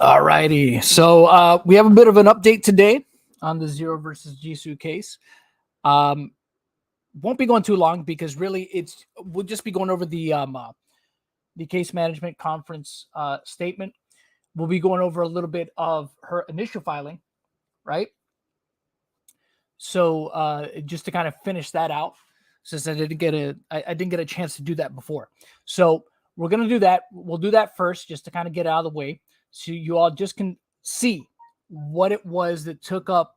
All righty. So we have a bit of an update today on the ZeRo versus Jisu case. Um, won't be going too long because really we'll just be going over the case management conference statement. We'll be going over a little bit of her initial filing, right? So just to kind of finish that out, since I didn't get a chance to do that before. So we're gonna do that. We'll do that first, just to kind of get out of the way, so you all just can see what it was that took up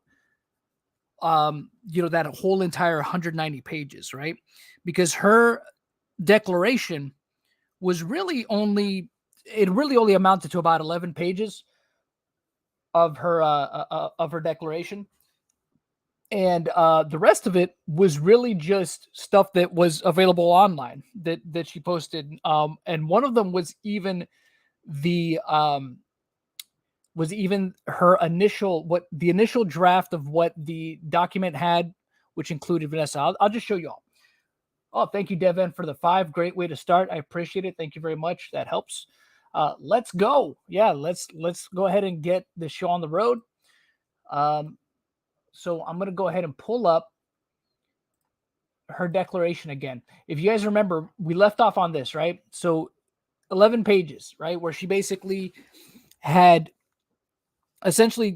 that whole entire 190 pages, right? Because her declaration was really only amounted to about 11 pages of her declaration, and the rest of it was really just stuff that was available online that she posted, and one of them the was even her initial draft of what the document had, which included Vanessa. I'll just show you all. Oh, thank you, Devin, for the 5. Great way to start. I appreciate it. Thank you very much. That helps. Let's go. Yeah, let's go ahead and get the show on the road. So I'm going to go ahead and pull up her declaration again. If you guys remember, we left off on this, right? So 11 pages, right? Where she basically had essentially,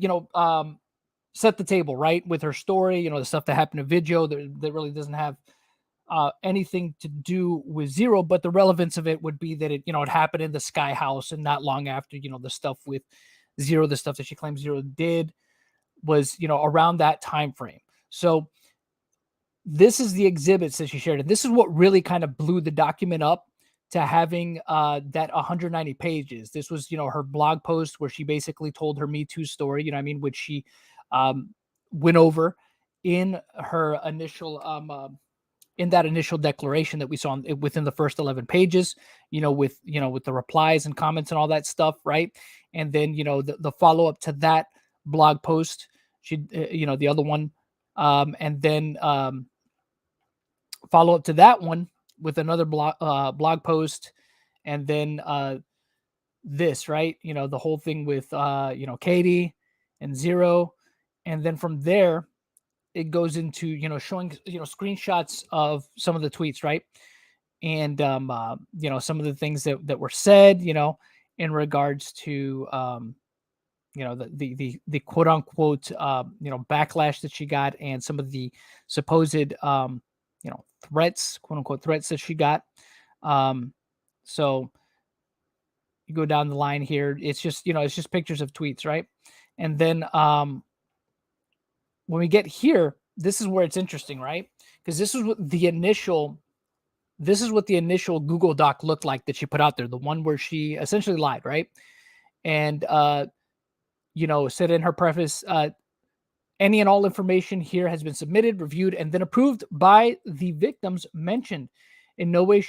set the table, right? With her story, the stuff that happened in video that really doesn't have anything to do with ZeRo, but the relevance of it would be that it happened in the Sky House, and not long after, the stuff with ZeRo, the stuff that she claims ZeRo did was, around that time frame. So this is the exhibits that she shared, and this is what really kind of blew the document up to having that 190 pages. This was, her blog post where she basically told her Me Too story, which she went over in her initial in that initial declaration that we saw within the first 11 pages, with the replies and comments and all that stuff, right? And then, the follow-up to that blog post, she, the other one, and then follow up to that one with another blog post, and then this, right? The whole thing with Katie and ZeRo, and then from there it goes into showing screenshots of some of the tweets, right? And some of the things that were said, in regards to the quote unquote backlash that she got, and some of the supposed threats, quote unquote threats that she got. So you go down the line here, it's just pictures of tweets, right? And then when we get here, this is where it's interesting, right? Because this is what the initial Google Doc looked like that she put out there, the one where she essentially lied, right? And said in her preface, any and all information here has been submitted, reviewed, and then approved by the victims mentioned. In no way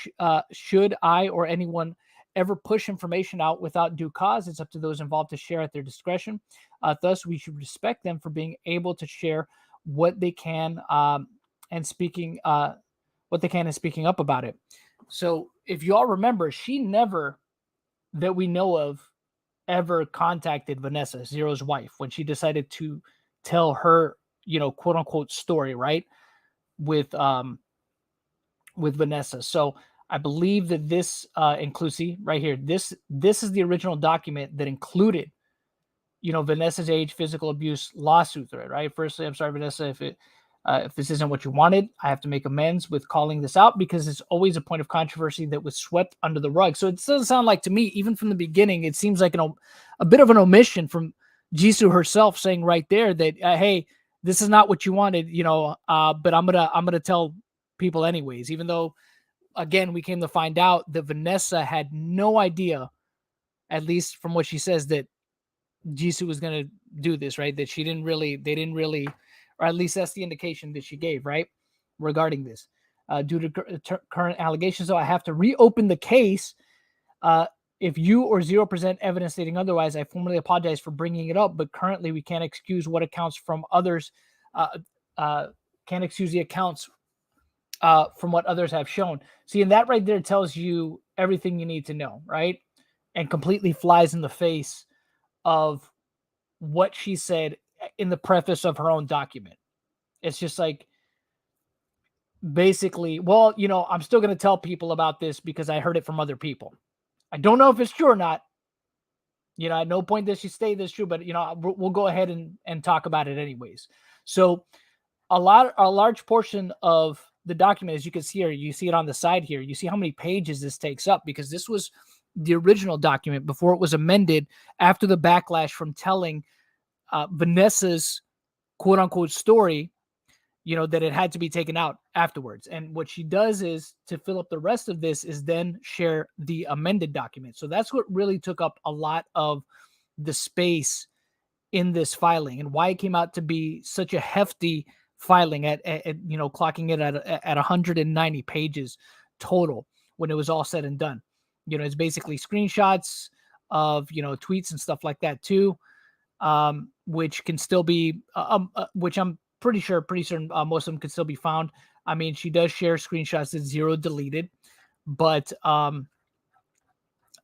should I or anyone ever push information out without due cause. It's up to those involved to share at their discretion. Thus, we should respect them for being able to share what they can and speaking up about it. So, if you all remember, she never, that we know of, ever contacted Vanessa, ZeRo's wife, when she decided to tell her, quote unquote story, right? With Vanessa. So I believe that this inclusive right here, this is the original document that included, Vanessa's age, physical abuse lawsuit thread, right? Firstly, I'm sorry, Vanessa, if this isn't what you wanted, I have to make amends with calling this out because it's always a point of controversy that was swept under the rug. So it doesn't sound like, to me, even from the beginning, it seems like a bit of an omission from Jisu herself, saying right there that, hey, this is not what you wanted, but I'm gonna tell people anyways, even though, again, we came to find out that Vanessa had no idea, at least from what she says, that Jisu was going to do this, right? That they didn't really, or at least that's the indication that she gave, right? Regarding this, due to current allegations, so I have to reopen the case. If you or ZeRo present evidence stating otherwise, I formally apologize for bringing it up, but currently we can't excuse what accounts from others, can't excuse the accounts from what others have shown. See, and that right there tells you everything you need to know, right? And completely flies in the face of what she said in the preface of her own document. It's just like, basically, well, I'm still going to tell people about this because I heard it from other people. I don't know if it's true or not. At no point does she say this true, but we'll go ahead and talk about it anyways. So a large portion of the document, as you can see here, you see it on the side here, you see how many pages this takes up, because this was the original document before it was amended after the backlash from telling Vanessa's quote unquote story, that it had to be taken out afterwards. And what she does is, to fill up the rest of this, is then share the amended document. So that's what really took up a lot of the space in this filing, and why it came out to be such a hefty filing at clocking it at 190 pages total when it was all said and done. It's basically screenshots of, tweets and stuff like that too, which can still be, which I'm pretty certain most of them could still be found. I mean, she does share screenshots that ZeRo deleted, but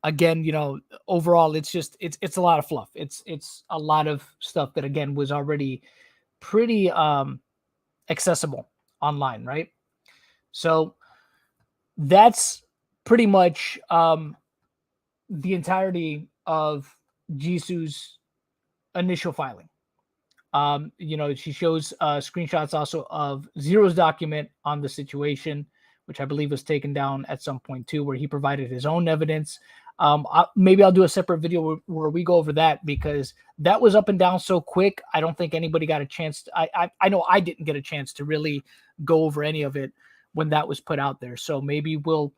again, overall, it's a lot of fluff. It's a lot of stuff that, again, was already pretty accessible online, right? So that's pretty much the entirety of Jisu's initial filing. She shows screenshots also of ZeRo's document on the situation, which I believe was taken down at some point too, where he provided his own evidence. Maybe I'll do a separate video where we go over that, because that was up and down so quick. I don't think anybody got a chance to, I know I didn't get a chance to really go over any of it when that was put out there. So maybe we'll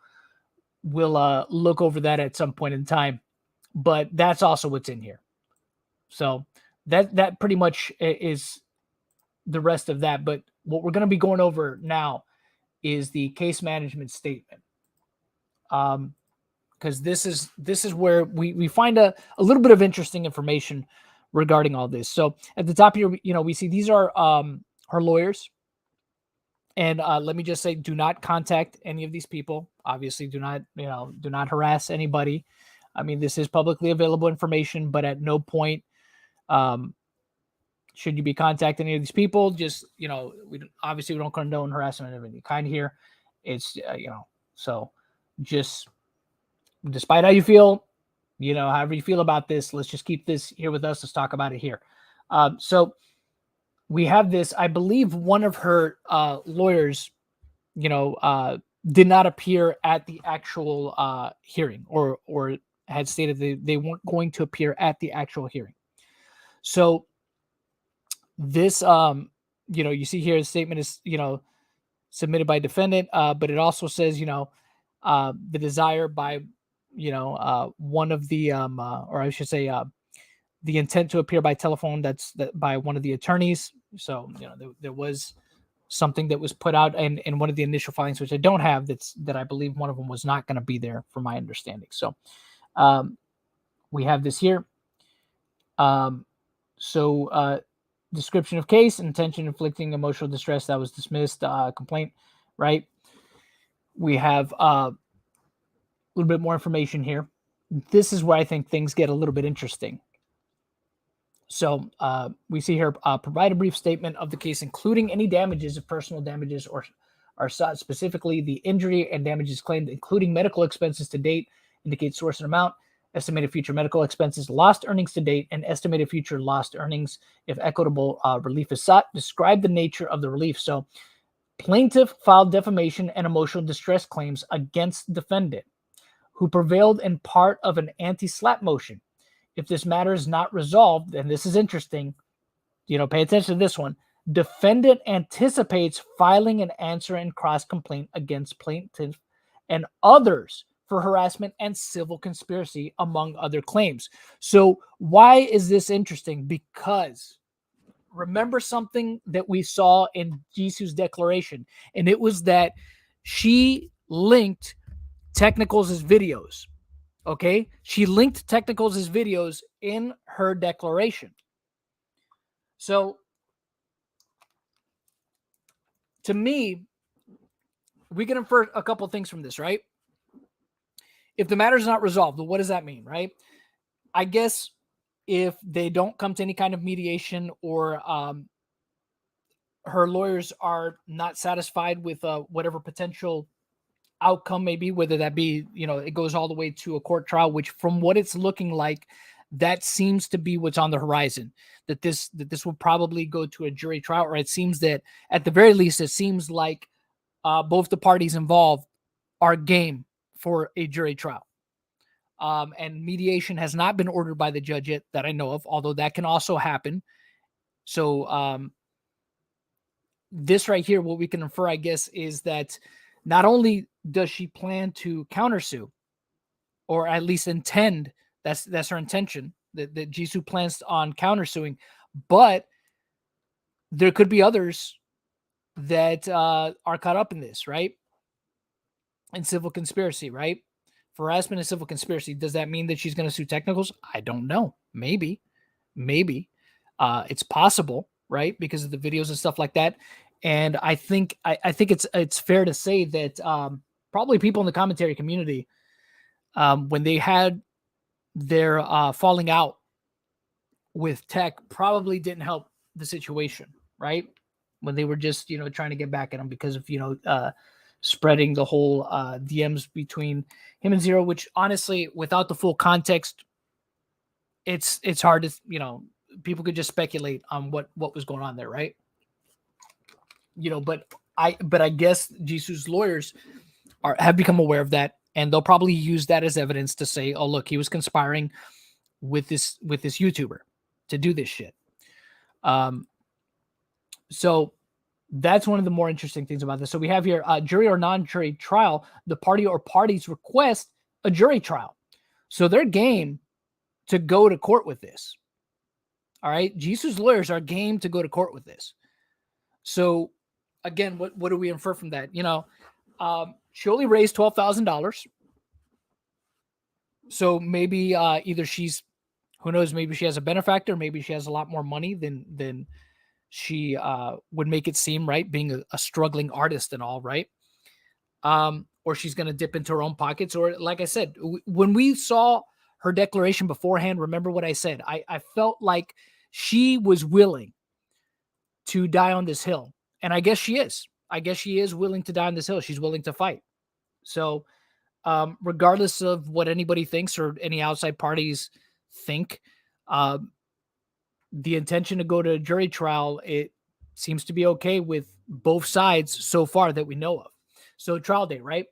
look over that at some point in time, but that's also what's in here. So that pretty much is the rest of that. But what we're going to be going over now is the case management statement. Because this is where we find a little bit of interesting information regarding all this. So at the top here, we see these are her lawyers. And let me just say, do not contact any of these people. Obviously, do not harass anybody. I mean, this is publicly available information, but at no point should you be contacting any of these people. Just, we don't condone harassment of any kind here. It's, so just, despite how you feel, however you feel about this, let's just keep this here with us. Let's talk about it here. So we have this, I believe one of her lawyers, did not appear at the actual hearing, or had stated they weren't going to appear at the actual hearing. So this, you see here, the statement is, submitted by defendant, but it also says, the desire by, one of the, or I should say, the intent to appear by telephone, that's by one of the attorneys. So, there was something that was put out in one of the initial filings, which I don't have, that I believe one of them was not going to be there, from my understanding. So we have this here. Description of case, intention inflicting emotional distress, that was dismissed. Complaint, right? We have a little bit more information here. This is where I think things get a little bit interesting. So we see here, provide a brief statement of the case, including any damages, if personal damages are sought, specifically the injury and damages claimed, including medical expenses to date, indicate source and amount, estimated future medical expenses, lost earnings to date, and estimated future lost earnings if equitable relief is sought. Describe the nature of the relief. So plaintiff filed defamation and emotional distress claims against defendant, who prevailed in part of an anti-slap motion. If this matter is not resolved, and this is interesting, pay attention to this one. Defendant anticipates filing an answer and cross complaint against plaintiff and others for harassment and civil conspiracy, among other claims. So why is this interesting? Because remember something that we saw in Jisu's declaration, and it was that she linked Technicals' videos. Okay, she linked Technicals' videos in her declaration. So to me, we can infer a couple things from this, right? If the matter is not resolved, well, what does that mean, right? I guess if they don't come to any kind of mediation, or her lawyers are not satisfied with whatever potential outcome may be, whether that be, it goes all the way to a court trial, which from what it's looking like, that seems to be what's on the horizon, that this will probably go to a jury trial, or it seems that at the very least, it seems like both the parties involved are game for a jury trial. And mediation has not been ordered by the judge yet that I know of, although that can also happen. So this right here, what we can infer, I guess, is that not only does she plan to countersue, or at least intend, that's her intention, that Jisu plans on countersuing, but there could be others that are caught up in this, right? In civil conspiracy, right? For harassment and civil conspiracy. Does that mean that she's going to sue technicals? I don't know. Maybe. It's possible, right? Because of the videos and stuff like that. And I think it's fair to say that probably people in the commentary community, when they had their falling out with tech, probably didn't help the situation, right? When they were just, trying to get back at him because of, spreading the whole DMs between him and ZeRo, which honestly, without the full context, it's hard to, people could just speculate on what was going on there, right? But I guess Jisu's lawyers have become aware of that, and they'll probably use that as evidence to say, oh, look, he was conspiring with this YouTuber to do this shit. So that's one of the more interesting things about this. So we have here, jury or non-jury trial, the party or parties request a jury trial. So they're game to go to court with this. All right. Jisu's lawyers are game to go to court with this. So again, what do we infer from that? She only raised $12,000. So maybe either she's, who knows, maybe she has a benefactor, maybe she has a lot more money than she would make it seem, right? Being a struggling artist and all, right? Or she's going to dip into her own pockets. Or like I said, when we saw her declaration beforehand, remember what I said? I felt like she was willing to die on this hill. And I guess she is. I guess she is willing to die on this hill. She's willing to fight. So regardless of what anybody thinks or any outside parties think, the intention to go to a jury trial, it seems to be okay with both sides so far that we know of. So trial date, right?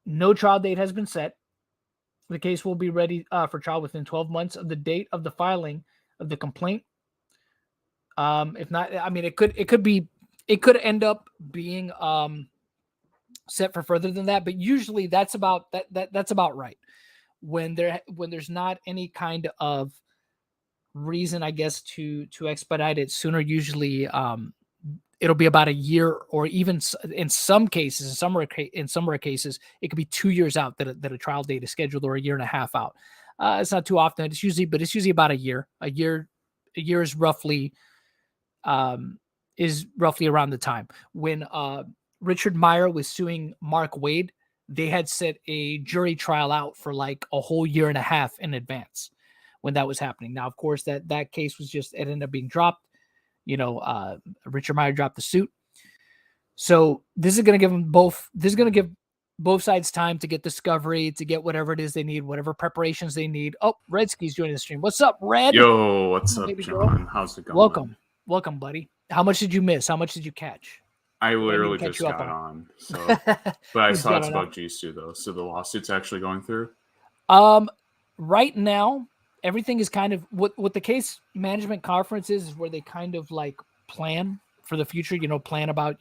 No trial date has been set. The case will be ready for trial within 12 months of the date of the filing of the complaint. If not, I mean, it could end up being set for further than that, but usually that's about that's about right. When there's not any kind of reason, I guess, to expedite it sooner, usually it'll be about a year, or even in some cases, in some rare cases, it could be 2 years out that a trial date is scheduled, or a year and a half out. It's not too often. It's usually about a year. A year is roughly around the time when Richard Meyer was suing Mark Wade. They had set a jury trial out for like a whole year and a half in advance when that was happening. Now, of course, that case was it ended up being dropped. Richard Meyer dropped the suit. So this is going to give them both. This is going to give both sides time to get discovery, to get whatever it is they need, whatever preparations they need. Oh, Redski's joining the stream. What's up, Red? Yo, what's up, John? How's it going? Welcome, buddy. How much did you miss? How much did you catch? I literally just got on. So, but I saw it's about Jisu though. So the lawsuit's actually going through. Right now, everything is kind of what the case management conference is where they kind of like plan for the future, plan about,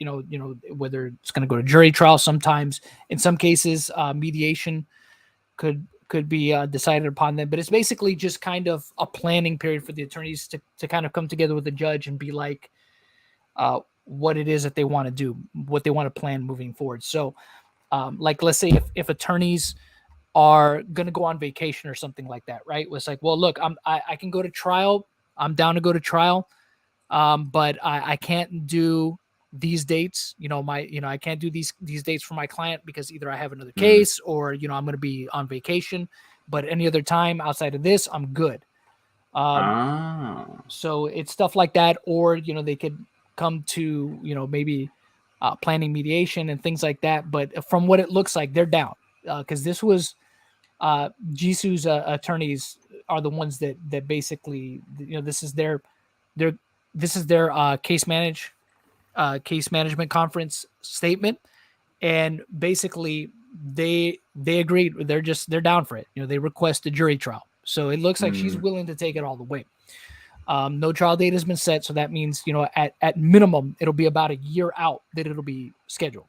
whether it's going to go to jury trial. Sometimes in some cases, mediation could be decided upon them, but it's basically just kind of a planning period for the attorneys to kind of come together with the judge and be like, what it is that they want to do, what they want to plan moving forward. So like, let's say if attorneys are going to go on vacation or something like that, right? It's like, well, look, I can go to trial. I'm down to go to trial. But I can't do these dates, I can't do these dates for my client because either I have another case or, I'm going to be on vacation, but any other time outside of this, I'm good. So it's stuff like that, or they could come to maybe planning mediation and things like that. But from what it looks like, they're down because this was Jisu's attorneys are the ones that basically this is their case management conference statement, and basically they agreed. They're down for it. They request a jury trial, so it looks like she's willing to take it all the way. No trial date has been set, so that means at minimum it'll be about a year out that it'll be scheduled.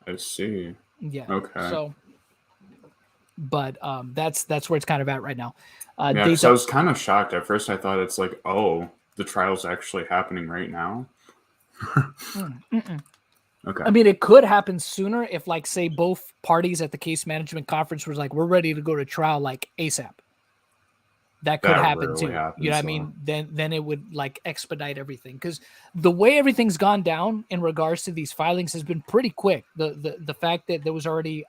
I see. Yeah. Okay. So, but that's where it's kind of at right now. Yeah, because I was kind of shocked at first. I thought it's like, oh, the trial's actually happening right now. Okay. I mean, it could happen sooner if, like, say, both parties at the case management conference was like, we're ready to go to trial, like, ASAP. That could happen too. Happens, you know what I mean? Then it would like expedite everything, because the way everything's gone down in regards to these filings has been pretty quick. The fact that there was already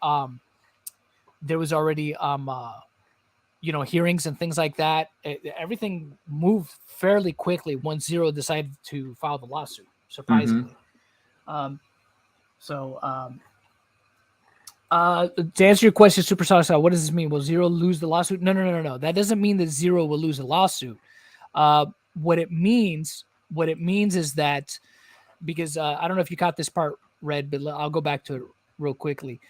hearings and things like that, everything moved fairly quickly once ZeRo decided to file the lawsuit, surprisingly. To answer your question, Supersonic, what does this mean? Will ZeRo lose the lawsuit? No. That doesn't mean that ZeRo will lose a lawsuit. What it means is that, because I don't know if you caught this part, Red, but I'll go back to it real quickly,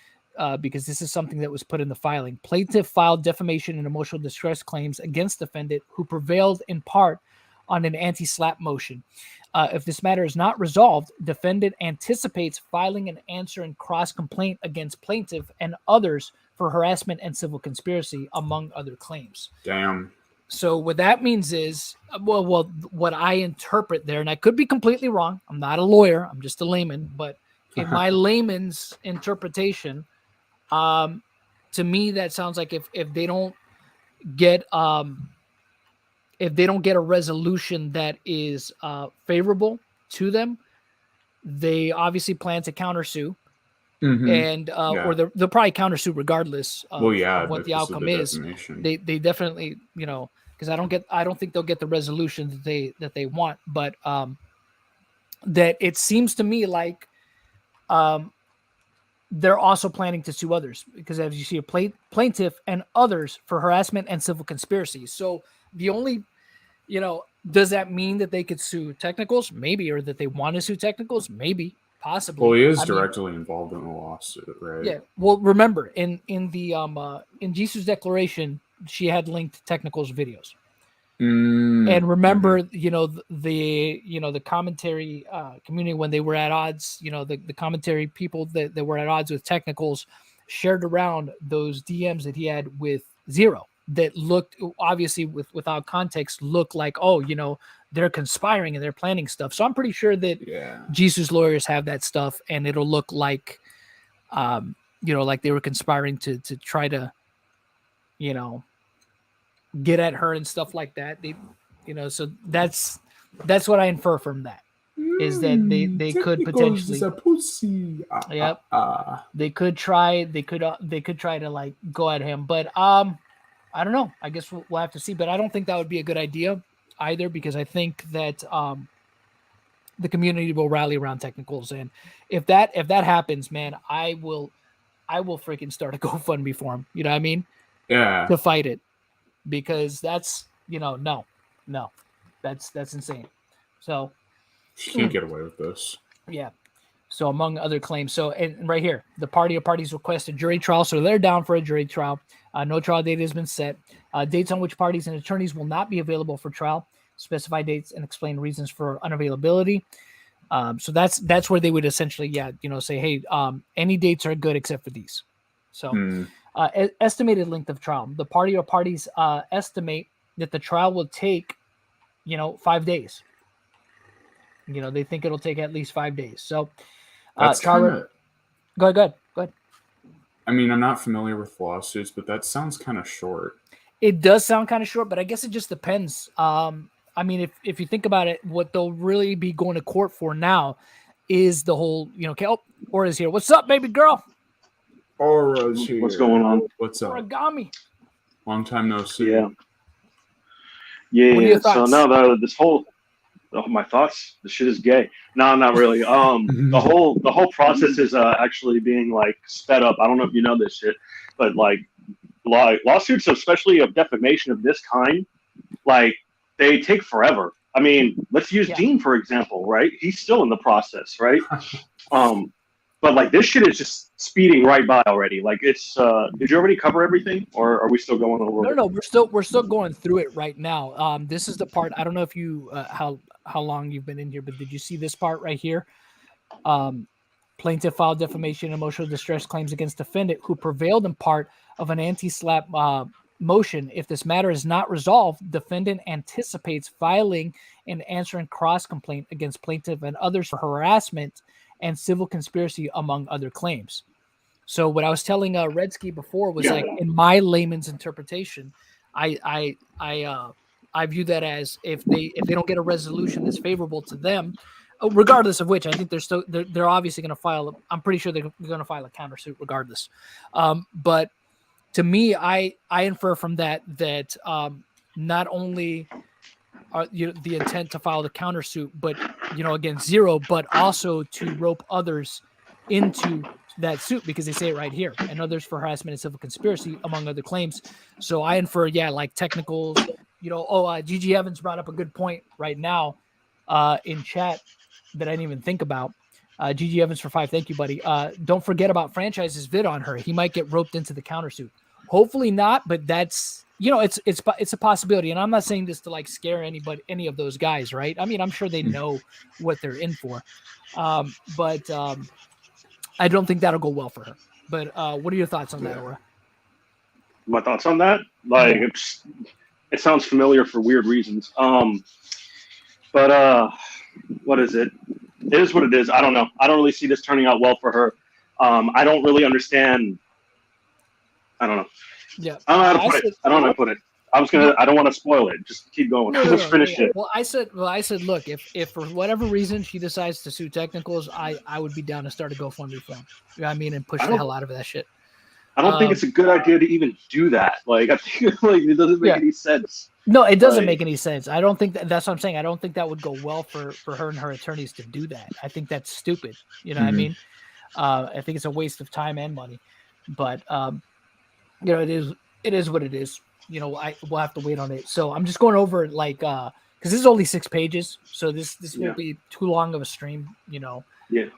because this is something that was put in the filing. Plaintiff filed defamation and emotional distress claims against defendant, who prevailed in part on an anti-SLAPP motion. If this matter is not resolved, defendant anticipates filing an answer and cross-complaint against plaintiff and others for harassment and civil conspiracy, among other claims. Damn. So what that means is, well, what I interpret there, and I could be completely wrong. I'm not a lawyer. I'm just a layman. But in my layman's interpretation, to me, that sounds like if they don't get a resolution that is favorable to them, they obviously plan to countersue, and or they'll probably countersue regardless of what the outcome is. They definitely, because I don't think they'll get the resolution that they want, but that it seems to me like they're also planning to sue others, because as you see, a plaintiff and others for harassment and civil conspiracy. So the only, does that mean that they could sue technicals? Maybe. Or that they want to sue technicals? Maybe. Possibly. Well, he is directly involved in the lawsuit, right? Yeah. Well, remember, in Jisu's declaration, she had linked technicals videos. And remember, the commentary community, when they were at odds, the commentary people that were at odds with technicals shared around those DMs that he had with ZeRo that looked, obviously without context, looked like, they're conspiring and they're planning stuff. So I'm pretty sure that Jisu's lawyers have that stuff, and it'll look like, like they were conspiring to try to, get at her and stuff like that. So that's what I infer from that, is that they could potentially, they could try to like go at him, but I don't know. I guess we'll have to see, but I don't think that would be a good idea either, because I think that the community will rally around technicals, and if that happens, man, I will freaking start a GoFundMe for him. You know what I mean? Yeah. To fight it, because that's no, that's insane. So you can't get away with this. Yeah. So among other claims, and right here, the party or parties request a jury trial, so they're down for a jury trial. No trial date has been set. Dates on which parties and attorneys will not be available for trial. Specify dates and explain reasons for unavailability. So that's where they would essentially, say, hey, any dates are good except for these. So estimated length of trial. The party or parties estimate that the trial will take, 5 days. They think it'll take at least 5 days. So that's go ahead. I mean, I'm not familiar with lawsuits, but that sounds kind of short. It does sound kind of short, but I guess it just depends. I mean, if you think about it, what they'll really be going to court for now is the whole, Aura's here. What's up, baby girl? Aura's here. What's going on? What's up? Origami. Long time no see. Yeah. Yeah. So now this whole my thoughts. The shit is gay. No, not really. The whole process is actually being like sped up. I don't know if you know this shit, but like lawsuits, especially of defamation of this kind, like they take forever. I mean, let's use Dean for example, right? He's still in the process, right? But like this shit is just speeding right by already. Like it's. Did you already cover everything, or are we still going over? No, we're still going through it right now. This is the part. I don't know if you how long you've been in here, but did you see this part right here? Plaintiff filed defamation and emotional distress claims against defendant who prevailed in part of an anti-slap motion. If this matter is not resolved, defendant anticipates filing and answering cross complaint against plaintiff and others for harassment and civil conspiracy, among other claims. So what I was telling Redsky before was like, in my layman's interpretation, I view that as if they don't get a resolution that's favorable to them, regardless of which, I think they're obviously going to file. I'm pretty sure they're going to file a countersuit regardless. But to me, I infer from that not only the intent to file the countersuit, but against ZeRo, but also to rope others into that suit because they say it right here, and others for harassment and civil conspiracy, among other claims. So I infer, like technicals. Gigi Evans brought up a good point right now in chat that I didn't even think about. Gigi Evans for 5, thank you, buddy. Don't forget about Franchise's vid on her. He might get roped into the countersuit. Hopefully not, but that's it's a possibility. And I'm not saying this to like scare any of those guys, right? I mean, I'm sure they know what they're in for, but I don't think that'll go well for her. But what are your thoughts on that, Aura? My thoughts on that? Like it sounds familiar for weird reasons. But what is it? It is what it is. I don't know. I don't really see this turning out well for her. I don't really understand. I don't know. Yeah. I don't know how to put it. I don't know how to put it. I don't want to spoil it. Just keep going. Just finish it. Well, I said, look, if for whatever reason she decides to sue technicals, I would be down to start a GoFundMe for him. You know what I mean? And push the hell out of that shit. I don't think it's a good idea to even do that. Like, I think like it doesn't make any sense. No, it doesn't make any sense. I don't think that's what I'm saying. I don't think that would go well for her and her attorneys to do that. I think that's stupid. You know what I mean? I think it's a waste of time and money. But it is what it is. We'll have to wait on it. So I'm just going over like because this is only 6 pages, so this won't be too long of a stream.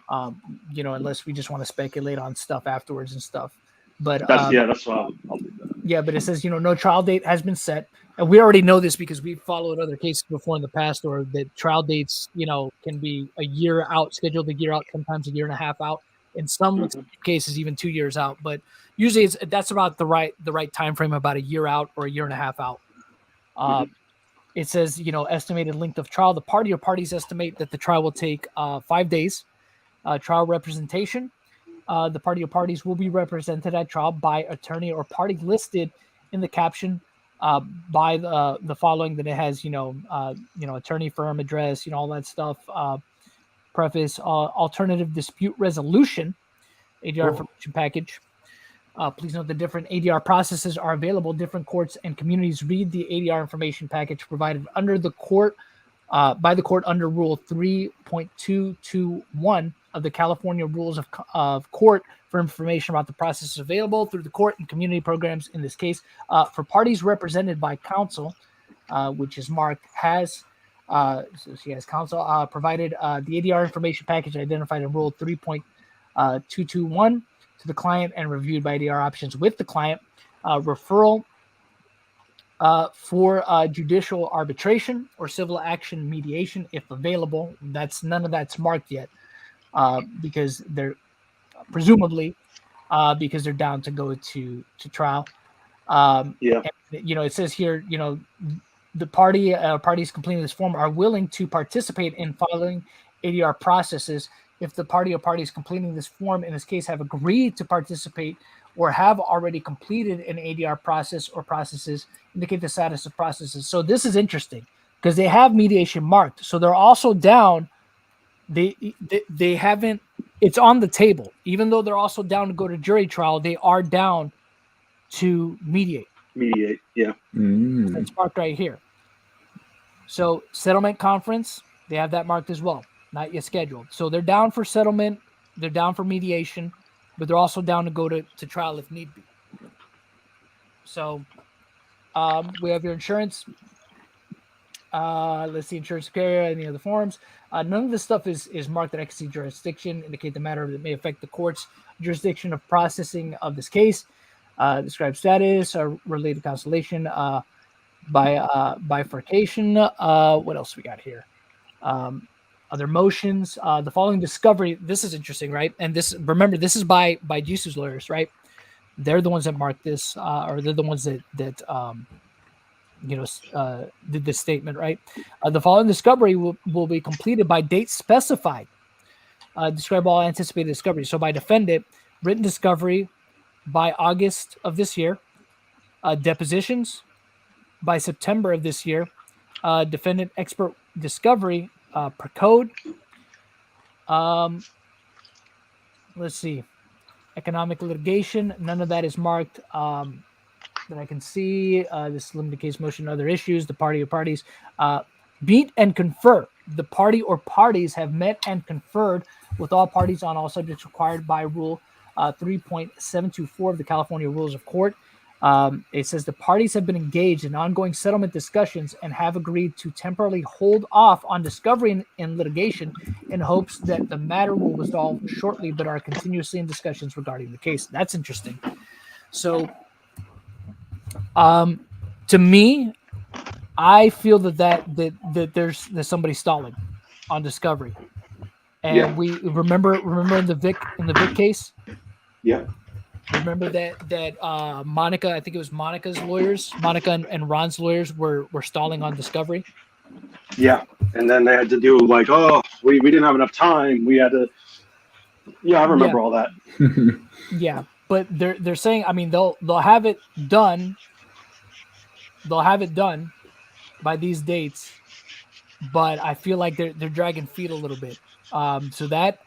Unless we just want to speculate on stuff afterwards and stuff. But that's why I'll do that. Yeah, but it says no trial date has been set, and we already know this because we've followed other cases before in the past, or that trial dates can be a year out, scheduled a year out, sometimes a year and a half out, in some cases even 2 years out. But usually that's about the right time frame, about a year out or a year and a half out. It says estimated length of trial. The party or parties estimate that the trial will take 5 days. Trial representation. The party or parties will be represented at trial by attorney or party listed in the caption by the following. That it has attorney, firm, address, all that stuff. Preface: alternative dispute resolution, ADR information package. Please note the different ADR processes are available. Different courts and communities read the ADR information package provided under the court by the court under Rule 3.221 of the California Rules of Court for information about the processes available through the court and community programs. In this case, for parties represented by counsel, which is Mark, so she has counsel provided the ADR information package identified in Rule 3.221 to the client and reviewed by ADR options with the client. Referral for judicial arbitration or civil action mediation if available. None of that's marked yet because they're presumably because they're down to go to trial. And, it says here, the parties completing this form are willing to participate in following ADR processes if the party or parties completing this form in this case have agreed to participate or have already completed an ADR process or processes, indicate the status of processes. So this is interesting because they have mediation marked. So they're also down. They haven't. It's on the table. Even though they're also down to go to jury trial, they are down to mediate. Yeah. It's marked right here. So settlement conference, they have that marked as well, not yet scheduled. So they're down for settlement, they're down for mediation, but they're also down to go to trial if need be. So we have your insurance. Let's see, insurance carrier, any other forms. None of this stuff is marked that I can see jurisdiction, indicate the matter that may affect the court's jurisdiction of processing of this case. Describe status, related constellation, bifurcation. What else we got here? Other motions. The following discovery. This is interesting, right? And this, remember, this is by Jisu's lawyers, right? They're the ones that marked this, or they're the ones that did this statement, right? The following discovery will be completed by date specified. Describe all anticipated discoveries. So by defendant, written discovery by August of this year, depositions by September of this year, defendant expert discovery per code. Let's see, economic litigation. None of that is marked that I can see. This limited case motion, other issues. The party or parties meet and confer. The party or parties have met and conferred with all parties on all subjects required by Rule 3.724 of the California Rules of Court. It says the parties have been engaged in ongoing settlement discussions and have agreed to temporarily hold off on discovery and litigation in hopes that the matter will resolve shortly, but are continuously in discussions regarding the case. That's interesting. So, to me, I feel that there's somebody stalling on discovery, and we remember in the Vic case. Yeah. Remember that Monica, I think it was Monica's lawyers, Monica and Ron's lawyers were stalling on discovery. Yeah, and then they had to do like, oh, we didn't have enough time. We had to. Yeah, I remember all that. Yeah, but they're saying, I mean, they'll have it done. They'll have it done by these dates, but I feel like they're dragging feet a little bit. So that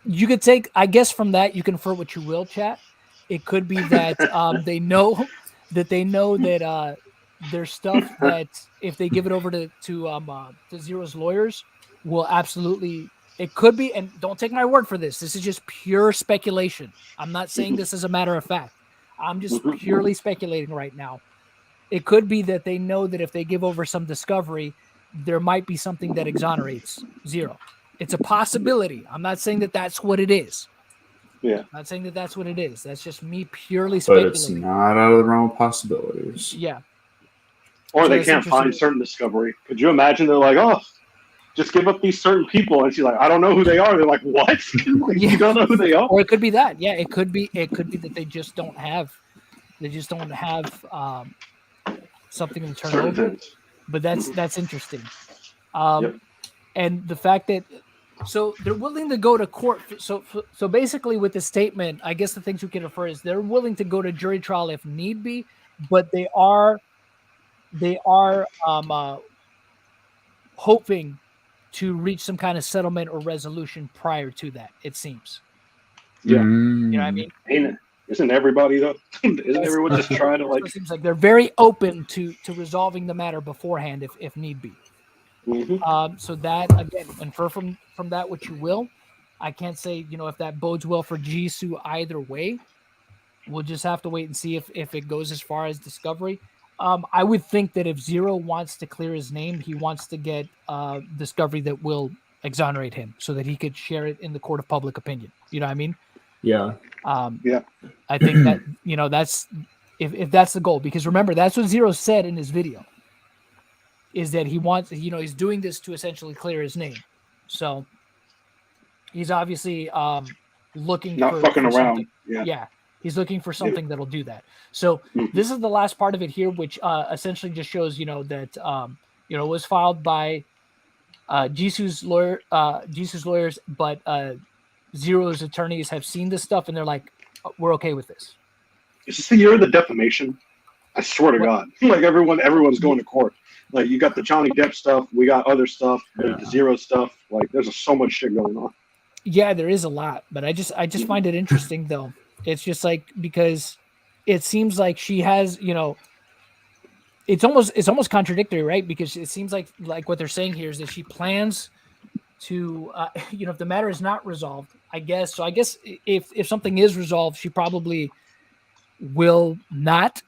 you could take, I guess, from that you can infer what you will, chat. It could be that they know that there's stuff that if they give it over to ZeRo's lawyers will absolutely. It could be, and don't take my word for this. This is just pure speculation. I'm not saying this as a matter of fact. I'm just purely speculating right now. It could be that they know that if they give over some discovery, there might be something that exonerates ZeRo. It's a possibility. I'm not saying that that's what it is. Yeah. I'm not saying that that's what it is. That's just me purely speculating. But it's not out of the realm of possibilities. Yeah. Or they can't find certain discovery. Could you imagine they're like, oh, just give up these certain people, and she's like, I don't know who they are. They're like, what? You don't know who they are? Or it could be that. Yeah, it could be that they just don't have something to turn over. But that's interesting. And the fact that so they're willing to go to court. So basically, with this statement, I guess the things we can infer is they're willing to go to jury trial if need be, but they are hoping to reach some kind of settlement or resolution prior to that. It seems. Yeah, you know what I mean. Isn't everybody though? Isn't everyone just trying to like? It seems like they're very open to resolving the matter beforehand if need be. Mm-hmm. So that again, infer from that what you will. I can't say if that bodes well for Jisu either way. We'll just have to wait and see if it goes as far as discovery. I would think that if ZeRo wants to clear his name, he wants to get discovery that will exonerate him so that he could share it in the court of public opinion. You know what I mean? Yeah. I think that that's if that's the goal, because remember that's what ZeRo said in his video. Is that he wants, he's doing this to essentially clear his name. So he's obviously looking not for fucking around. Something. Yeah. He's looking for something that'll do that. So this is the last part of it here, which essentially just shows, that, it was filed by Jisu's lawyers, but ZeRo's attorneys have seen this stuff and they're like, we're okay with this. Is this the year of the defamation? I swear to God, like everyone's going to court. Like you got the Johnny Depp stuff, we got other stuff, the ZeRo stuff. Like there's so much shit going on. Yeah, there is a lot, but I just find it interesting though. It's just like because it seems like she has, it's almost contradictory, right? Because it seems like what they're saying here is that she plans to, if the matter is not resolved, I guess if something is resolved, she probably will not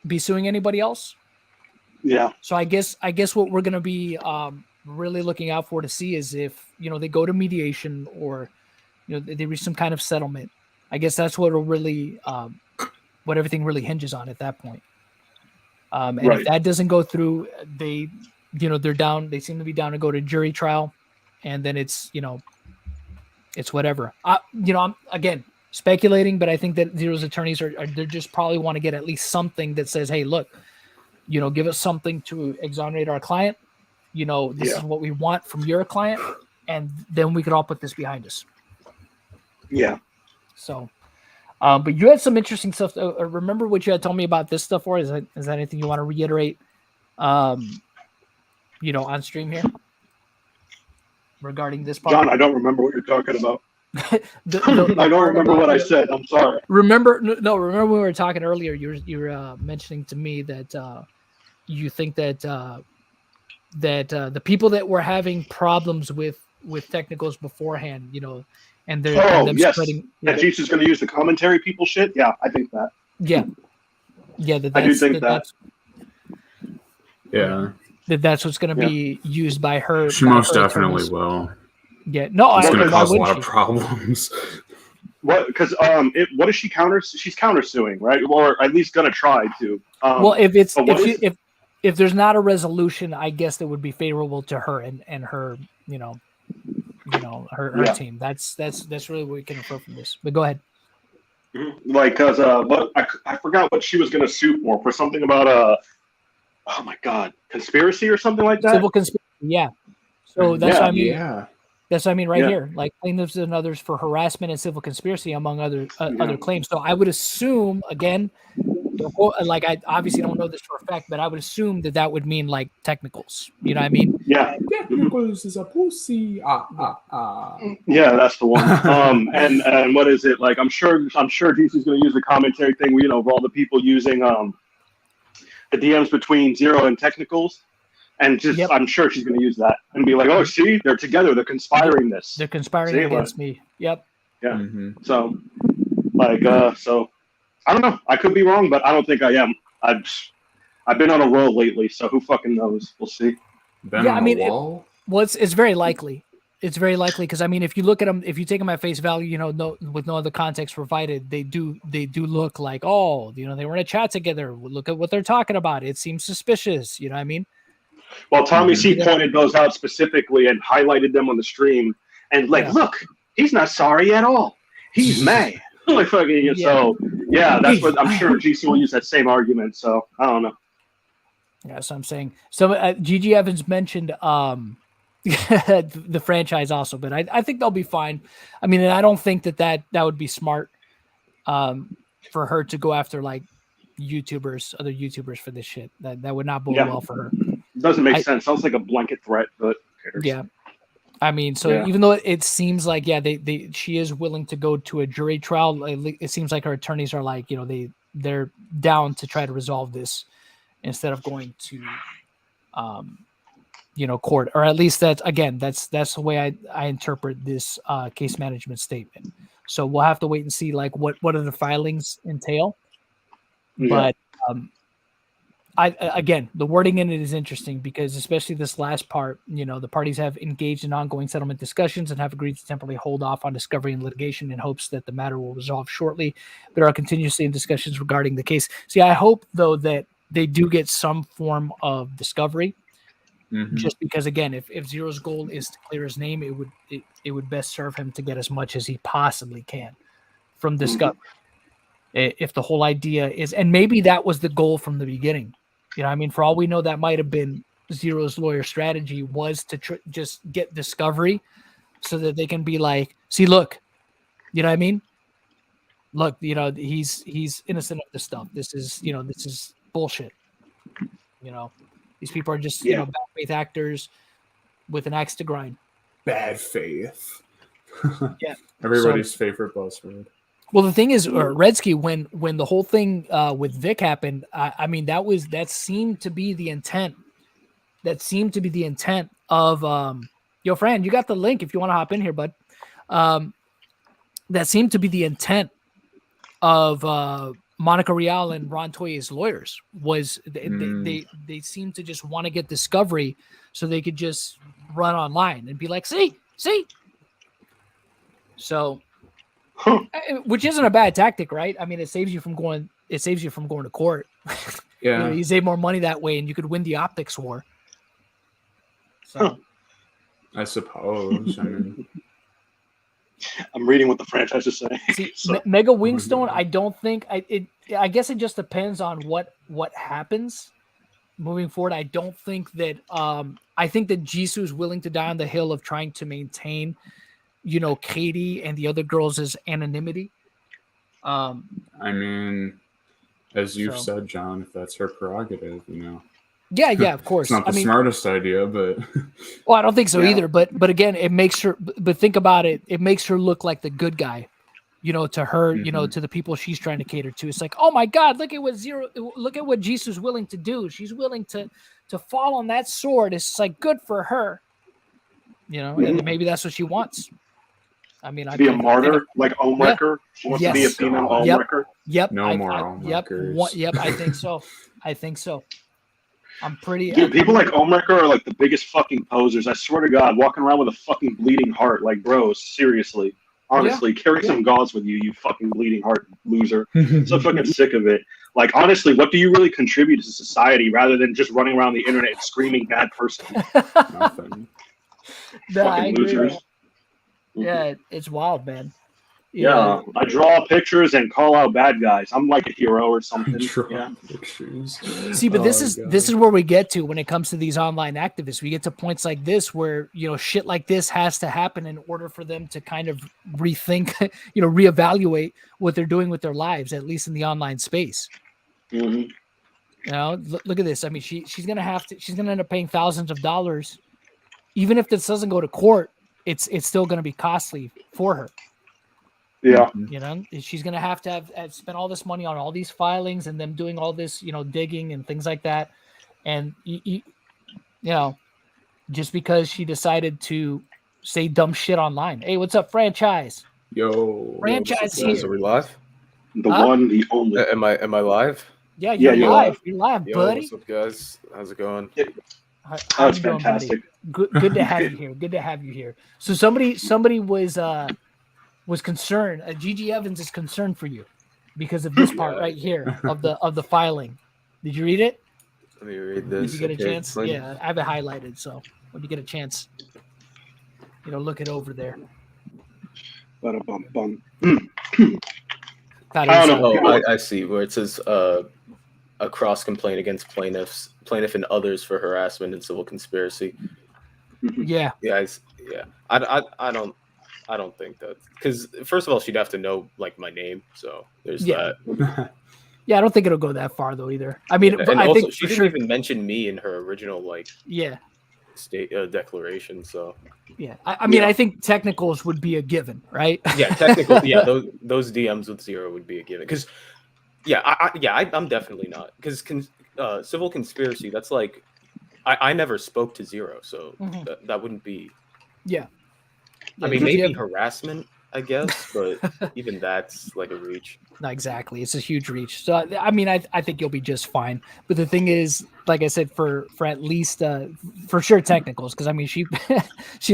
be suing anybody else. Yeah. So I guess what we're going to be really looking out for to see is if, they go to mediation or, they reach some kind of settlement. I guess that's what will really, what everything really hinges on at that point. And if that doesn't go through, they're down. They seem to be down to go to jury trial, and then it's it's whatever. I'm again speculating, but I think that ZeRo's attorneys are they just probably want to get at least something that says, hey, look, give us something to exonerate our client. This is what we want from your client, and then we could all put this behind us. Yeah. So. But you had some interesting stuff. Remember what you had told me about this stuff, or is that anything you want to reiterate? On stream here regarding this part. John, I don't remember what you're talking about. I don't remember what I said. I'm sorry. Remember when we were talking earlier? You were mentioning to me that you think that the people that were having problems with technicals beforehand, and they're yes. spreading. That Jisu's going to use the commentary people shit. Yeah, I think that. Yeah. I do think that. Yeah. That's what's going to be used by her. She most definitely will. Yeah. No, it's going to cause a lot of problems. What? Because what is she She's countersuing, right? Or at least going to try to. Well, if there's not a resolution, I guess that would be favorable to her and her, her team. That's really what we can infer from this. But go ahead. Like, cause I forgot what she was going to sue for something about oh my god, conspiracy or something like that. Civil conspiracy. Yeah. So that's what I mean. Yeah. That's what I mean right here. Like plaintiffs and others for harassment and civil conspiracy, among other claims. So I would assume, again, like I obviously don't know this for a fact, but I would assume that would mean like technicals. You know what I mean? Yeah. Technicals is a pussy. Yeah, that's the one. And what is it like? I'm sure Jisu's going to use the commentary thing. For all the people using the DMs between ZeRo and technicals. And just, I'm sure she's going to use that and be like, "Oh, see, they're together. They're conspiring this. They're conspiring against me." Yep. Yeah. Mm-hmm. So, so I don't know. I could be wrong, but I don't think I am. I've been on a roll lately, so who fucking knows? We'll see. It's very likely. It's very likely because I mean, if you look at them, if you take them at face value, with no other context provided, they do look like, they were in a chat together. Look at what they're talking about. It seems suspicious. You know what I mean? Well, Tommy C pointed those out specifically and highlighted them on the stream. And look, he's not sorry at all. He's mad. So that's what I'm sure Jisu will use that same argument. So I don't know. Yeah, so I'm saying. So Gigi Evans mentioned the franchise also, but I think they'll be fine. I mean, and I don't think that would be smart for her to go after like other YouTubers for this shit. That would not bode well for her. Doesn't make sense. Sounds like a blanket threat, but who cares? Yeah. I mean, even though it seems like, she is willing to go to a jury trial, it seems like her attorneys are like, they're down to try to resolve this instead of going to, court, or at least that's the way I interpret this case management statement. So we'll have to wait and see like what are the filings entail. Yeah. But, the wording in it is interesting because especially this last part, the parties have engaged in ongoing settlement discussions and have agreed to temporarily hold off on discovery and litigation in hopes that the matter will resolve shortly, but are continuously in discussions regarding the case. See, I hope though that they do get some form of discovery, just because again, if ZeRo's goal is to clear his name, it would best serve him to get as much as he possibly can from discovery. If the whole idea is, and maybe that was the goal from the beginning. I mean, for all we know, that might have been ZeRo's lawyer strategy was to just get discovery so that they can be like, see, look, you know what I mean? Look, he's innocent of this stuff. This is bullshit. These people are just, bad faith actors with an axe to grind. Bad faith. Yeah. Everybody's favorite buzzword. Well, the thing is, Redsky, when the whole thing with Vic happened, I mean, that seemed to be the intent. That seemed to be the intent of yo, Fran, you got the link if you want to hop in here, bud. That seemed to be the intent of Monica Rial and Ron Toye's lawyers. Was they seemed to just want to get discovery so they could just run online and be like, see. So, which isn't a bad tactic, right? I mean, it saves you from going to court. Yeah, you save more money that way, and you could win the optics war. So, I suppose. I mean, I'm reading what the franchise is saying. See, Mega Wingstone, I don't think I guess it just depends on what happens moving forward. I don't think that I think that Jisu is willing to die on the hill of trying to maintain, Katie and the other girls' anonymity. I mean, as you've said, John, if that's her prerogative, Yeah, of course. It's not the smartest idea, but well, I don't think so either. But again, it makes her. But think about it. It makes her look like the good guy, to her, to the people she's trying to cater to. It's like, oh my God, look at what Jisu's willing to do. She's willing to fall on that sword. It's like good for her, and maybe that's what she wants. I mean, to be a martyr like Omewrecker. She wants to be a female Omewrecker. Yep. No more Omewreckers. Yep. I think so. I'm pretty. Dude, people like Omewrecker are like the biggest fucking posers. I swear to God, walking around with a fucking bleeding heart. Like, bro, seriously. Honestly, carry some gauze with you, you fucking bleeding heart loser. So fucking sick of it. Like, honestly, what do you really contribute to society rather than just running around the internet and screaming bad person? Nothing. Fucking losers. Yeah, it's wild, man. Yeah, I draw pictures and call out bad guys. I'm like a hero or something. Pictures. See, but this is where we get to when it comes to these online activists. We get to points like this where shit like this has to happen in order for them to kind of rethink, reevaluate what they're doing with their lives, at least in the online space. Mm-hmm. Look at this. I mean, she's gonna end up paying thousands of dollars, even if this doesn't go to court. It's still gonna be costly for her. Yeah. She's going to have spent all this money on all these filings and them doing all this, digging and things like that. And, just because she decided to say dumb shit online. Hey, what's up, franchise? Yo. Franchise here. Are we live? The one, the only. Am I live? Yeah, you're live. You're live, Yo, buddy. What's up, guys? How's it going? Oh, it's fantastic. Good to have you here. Good to have you here. So somebody was concerned. Gigi Evans is concerned for you because of this part right here of the filing. Did you read it? Let me read this. Did you get a chance? Yeah, I have it highlighted. So when you get a chance, look it over there. I see where it says a cross complaint against plaintiff and others for harassment and civil conspiracy. Yeah. I don't think that, because first of all, she'd have to know like my name, so there's that. Yeah, I don't think it'll go that far though either. I mean, and I also, think she didn't even mention me in her original state declaration. So I mean, I think technicals would be a given, right? Yeah, technical. Yeah, those DMs with ZeRo would be a given because I'm definitely not, because civil conspiracy. That's like I never spoke to ZeRo, so that wouldn't be. Yeah. I mean, maybe harassment, I guess, but even that's like a reach. Not exactly. It's a huge reach. So, I mean, I think you'll be just fine. But the thing is, like I said, for at least, for sure, technicals, because, I mean, she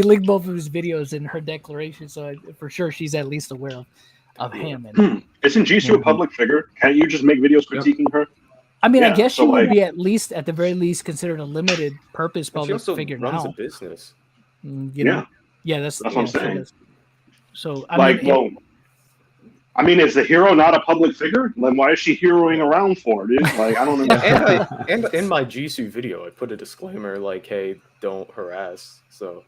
linked both of his videos in her declaration, so for sure she's at least aware of him. And, isn't Jisu a public figure? Can't you just make videos critiquing her? I mean, I guess she would be at the very least, considered a limited purpose public figure now. She also runs a business. Yeah, that's what I'm saying. So, I mean, is the hero not a public figure? Then why is she heroing around for, dude? Like, I don't know. and in my Jisu video, I put a disclaimer like, "Hey, don't harass." So,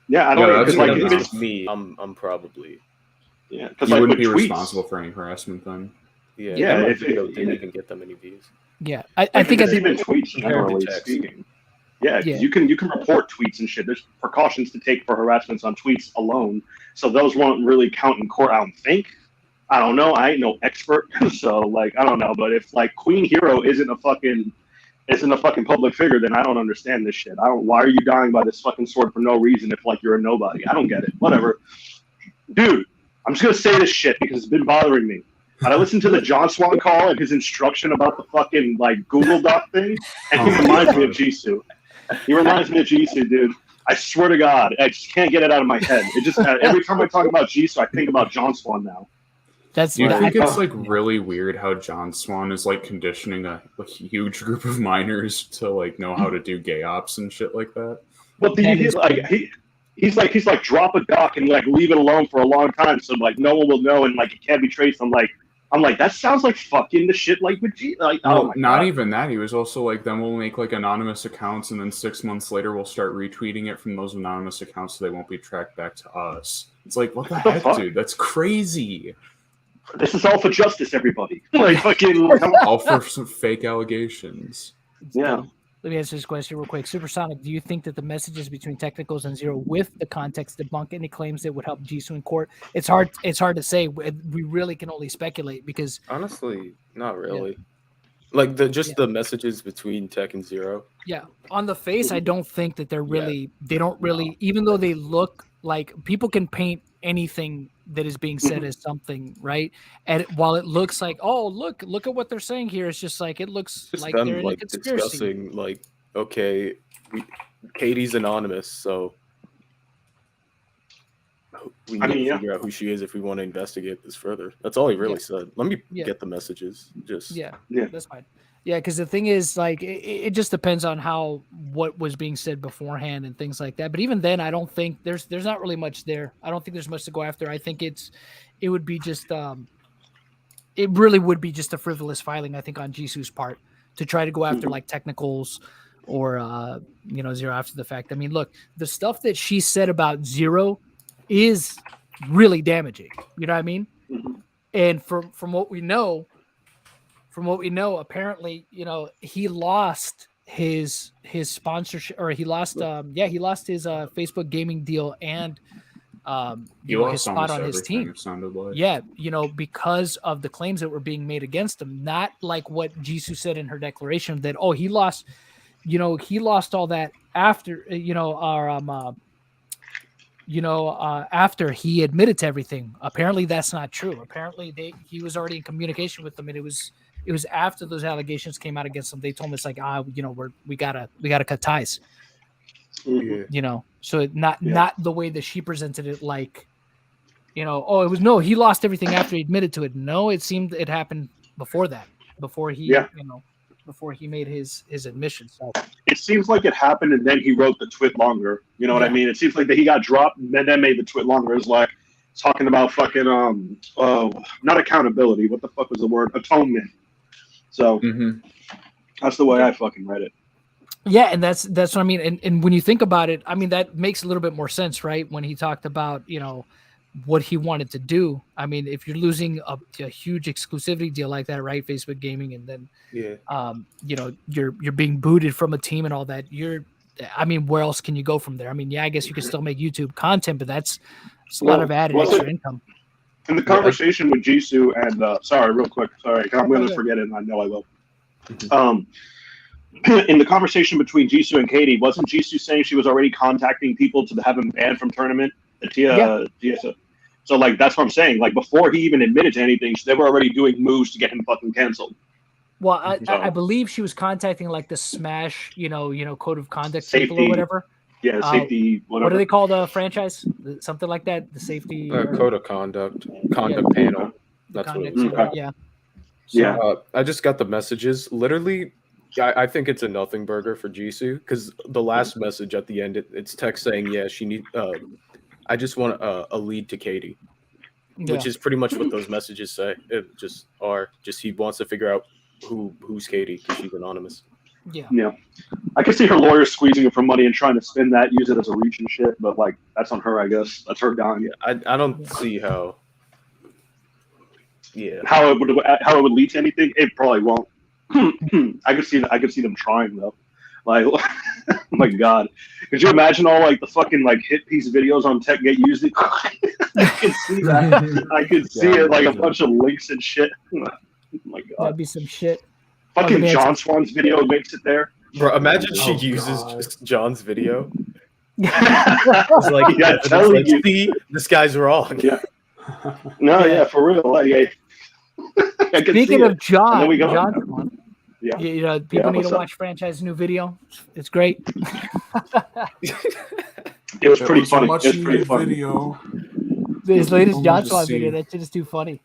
yeah, I don't know. Like, if it's me, I'm probably because you wouldn't be responsible for any harassment then. Yeah. If video didn't even get that many views. Yeah, I think it's even tweets generally speaking. Yeah, because you can report tweets and shit. There's precautions to take for harassments on tweets alone, so those won't really count in court, I don't think. I don't know. I ain't no expert, so like I don't know. But if like Queen Hero isn't a fucking public figure, then I don't understand this shit. I don't. Why are you dying by this fucking sword for no reason if like you're a nobody? I don't get it. Whatever, dude. I'm just gonna say this shit because it's been bothering me. And I listened to the John Swan call and his instruction about the fucking like Google Doc thing, and he reminds me of Jisu. He reminds me of Jisu, dude. I swear to God, I just can't get it out of my head. It just every time I talk about Jisu, I think about John Swan now. Do you think it's like really weird how John Swan is like conditioning a huge group of minors to like know how to do gay ops and shit like that? Well, he's like drop a doc and like leave it alone for a long time, so like no one will know and like it can't be traced. I'm like that sounds like fucking the shit like with G. Like well, not even that. He was also like, then we'll make like anonymous accounts, and then 6 months later we'll start retweeting it from those anonymous accounts, so they won't be tracked back to us. It's like what the heck, dude? That's crazy. This is all for justice, everybody. Like fucking all for some fake allegations. Yeah. Let me answer this question real quick. Supersonic, do you think that the messages between Technicals and ZeRo with the context debunk any claims that would help Jisu in court? It's hard to say. We really can only speculate because honestly, not really. Yeah. Like the messages between Tech and ZeRo. Yeah. On the face, I don't think that they're really they don't really even though they look like people can paint anything that is being said as something, right? And while it looks like, oh, look at what they're saying here, it's just like it looks just like them, they're in like a conspiracy. discussing like, okay, Katie's anonymous, so we need to figure out who she is if we want to investigate this further. That's all he really said. Let me get the messages. Just that's fine. Yeah, because the thing is, like, it just depends on what was being said beforehand and things like that. But even then, I don't think there's not really much there. I don't think there's much to go after. I think it would be just it really would be just a frivolous filing, I think, on Jisu's part to try to go after like Technicals or ZeRo after the fact. I mean, look, the stuff that she said about ZeRo is really damaging. You know what I mean? And from what we know. Apparently, he lost his sponsorship, or he lost his Facebook gaming deal and his spot on his team. Like. Yeah, because of the claims that were being made against him, not like what Jisu said in her declaration that he lost all that after after he admitted to everything. Apparently, that's not true. Apparently, he was already in communication with them, and it was after those allegations came out against him. They told him it's like, we gotta cut ties. So not the way that she presented it, like, he lost everything after he admitted to it. No, it seemed it happened before that, before he made his admission. So it seems like it happened, and then he wrote the twit longer. You know what I mean? It seems like that he got dropped, and then made the twit longer. It's like talking about fucking not accountability. What the fuck was the word? Atonement. So that's the way I fucking read it. Yeah, and that's what I mean. And when you think about it, I mean, that makes a little bit more sense, right? When he talked about, what he wanted to do. I mean, if you're losing a huge exclusivity deal like that, right? Facebook gaming, and then, you're being booted from a team and all that. Where else can you go from there? I mean, I guess you can still make YouTube content, but that's a lot of added extra income. In the conversation with Jisu and real quick, I'm going to forget it, and I know I will. In the conversation between Jisu and Katie, wasn't Jisu saying she was already contacting people to have him banned from tournament? So like that's what I'm saying. Like before he even admitted to anything, they were already doing moves to get him fucking canceled. Well, I believe she was contacting like the Smash, code of conduct safety, people or whatever. Yeah, safety. Whatever. What do they call the franchise? Something like that. The safety code of conduct panel. That's what it is. Yeah. So, I just got the messages. Literally, I think it's a nothing burger for Jisu because the last message at the end, it's text saying, she need. I just want a lead to Katie, which is pretty much what those messages say. It just he wants to figure out who's Katie because she's anonymous. Yeah. I can see her lawyer squeezing it for money and trying to spin that, use it as a reach and shit. But like, that's on her, I guess. That's her dime. Yeah, I don't see how. Yeah. How it would lead to anything? It probably won't. I could see them trying though. Like, oh my God, could you imagine all like the fucking like hit piece videos on Tech Get Used? I could see that. I could see it like a bunch of links and shit. Oh my God, That'd be some shit. fucking John Swan's video makes it there. Bro, imagine she Oh, uses God. just John's video. It's It's like, yeah, it's telling like, you. see, this guy's wrong. Yeah. No, Yeah. yeah, for real. Like, I can Speaking see of it. And then we go. John Swan, Yeah. you know, people need what's to up? watch Franchise's new video. It's great. It was That pretty was funny. a much It was pretty needed funny. video. His latest People John need to Swan see. video, that shit is too funny.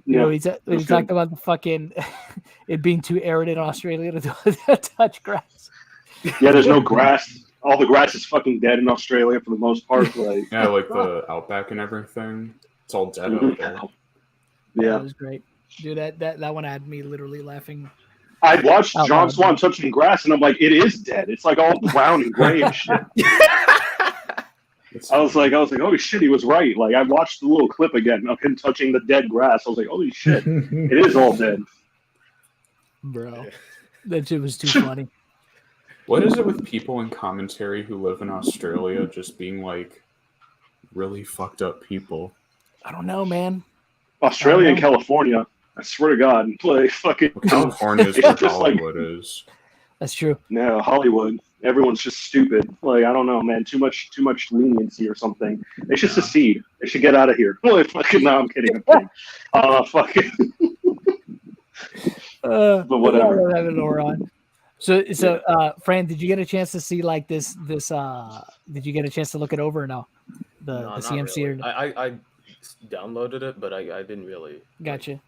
You know, he That's talked good. about the fucking it being too arid in Australia to touch grass. Yeah, there's no grass. All the grass is fucking dead in Australia for the most part. Like, Yeah, like the outback and everything. It's all dead Mhm. out there. That yeah. was great. Dude, that one had me literally laughing. I watched Out John loud. Swan touching grass, and I'm like, it is dead. It's like all brown and gray and shit. It's I was like, holy shit, he was right. Like, I watched the little clip again of him touching the dead grass. I was like, holy shit, it is all dead. Bro. That shit was too funny. What is it with people in commentary who live in Australia just being like really fucked up people? I don't know, man. Australia and I don't California, I swear to God, like fucking Well, California is It's where just like- Hollywood is. That's true. no Hollywood. Everyone's just stupid. Like, I don't know, man. Too much leniency or something. They should secede. They should get out of here. Like, fucking, no, I'm kidding. Fucking. But whatever. I love having Laura on. So, Fran, did you get a chance to see like this? Did you get a chance to look it over or no? No, The not CMC really. or I downloaded it, but I didn't really. Gotcha.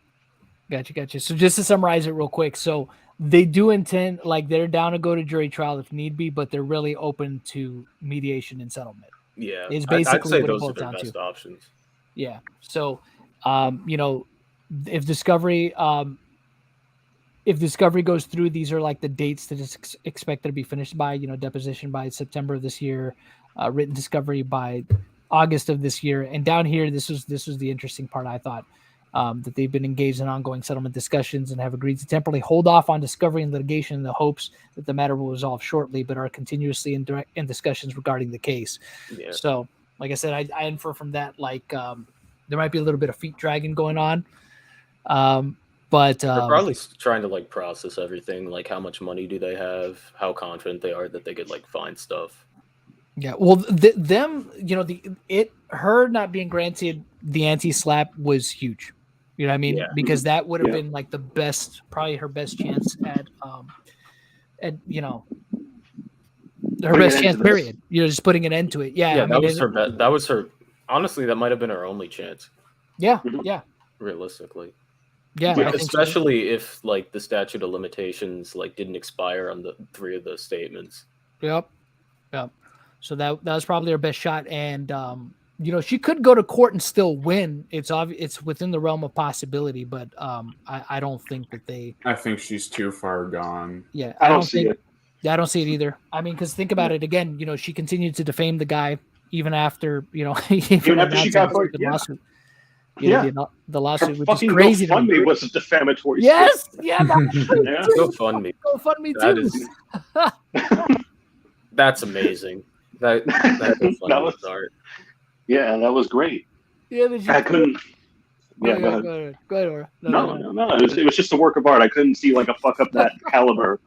So just to summarize it real quick, so they do intend, like, they're down to go to jury trial if need be, but they're really open to mediation and settlement. Yeah, It's I'd basically say what it those are boils their down to. best options. Yeah. So, you know, if discovery goes through, these are like the dates that is expected to be finished by. You know, deposition by September of this year, written discovery by August of this year, and down here, this was the interesting part, I thought. That they've been engaged in ongoing settlement discussions and have agreed to temporarily hold off on discovery and litigation in the hopes that the matter will resolve shortly, but are continuously in discussions regarding the case. Yeah. So, like I said, I infer from that, like, there might be a little bit of feet dragging going on. But They're probably trying to like process everything, like how much money do they have, how confident they are that they could like find stuff. yeah, well, them, you know, her not being granted the anti-slap was huge. You know what I mean? Yeah. Because that would have Yeah. been like probably her best chance at you know, her Putting best an end chance. to this. Period. You know, just putting an end to it. Yeah, Yeah, I that mean, was her bet. That was her. Honestly, that might have been her only chance, Yeah, Mhm. yeah, realistically. yeah. Yeah, I think so. Especially if like the statute of limitations like didn't expire on the 3 of the statements. Yep. So that was probably her best shot, and you know, she could go to court and still win. It's obvious, it's within the realm of possibility, but I don't think that they. I think she's too far gone. Yeah, I don't see think, it. Yeah, I don't see it either. I mean, because think about it again. You know, she continued to defame the guy even after, you know, Even after she got announcing caught, the yeah. lawsuit. Yeah. The Her lawsuit, which is fucking crazy. to me. GoFundMe was a defamatory. Yes, yeah, Yeah. GoFundMe. GoFundMe That too. is- That's amazing. That GoFundMe That was- is art. Yeah, that was great. Yeah, but I couldn't. Yeah, go ahead. Go ahead, Aura. No. It was just a work of art. I couldn't see like a fuck up that caliber.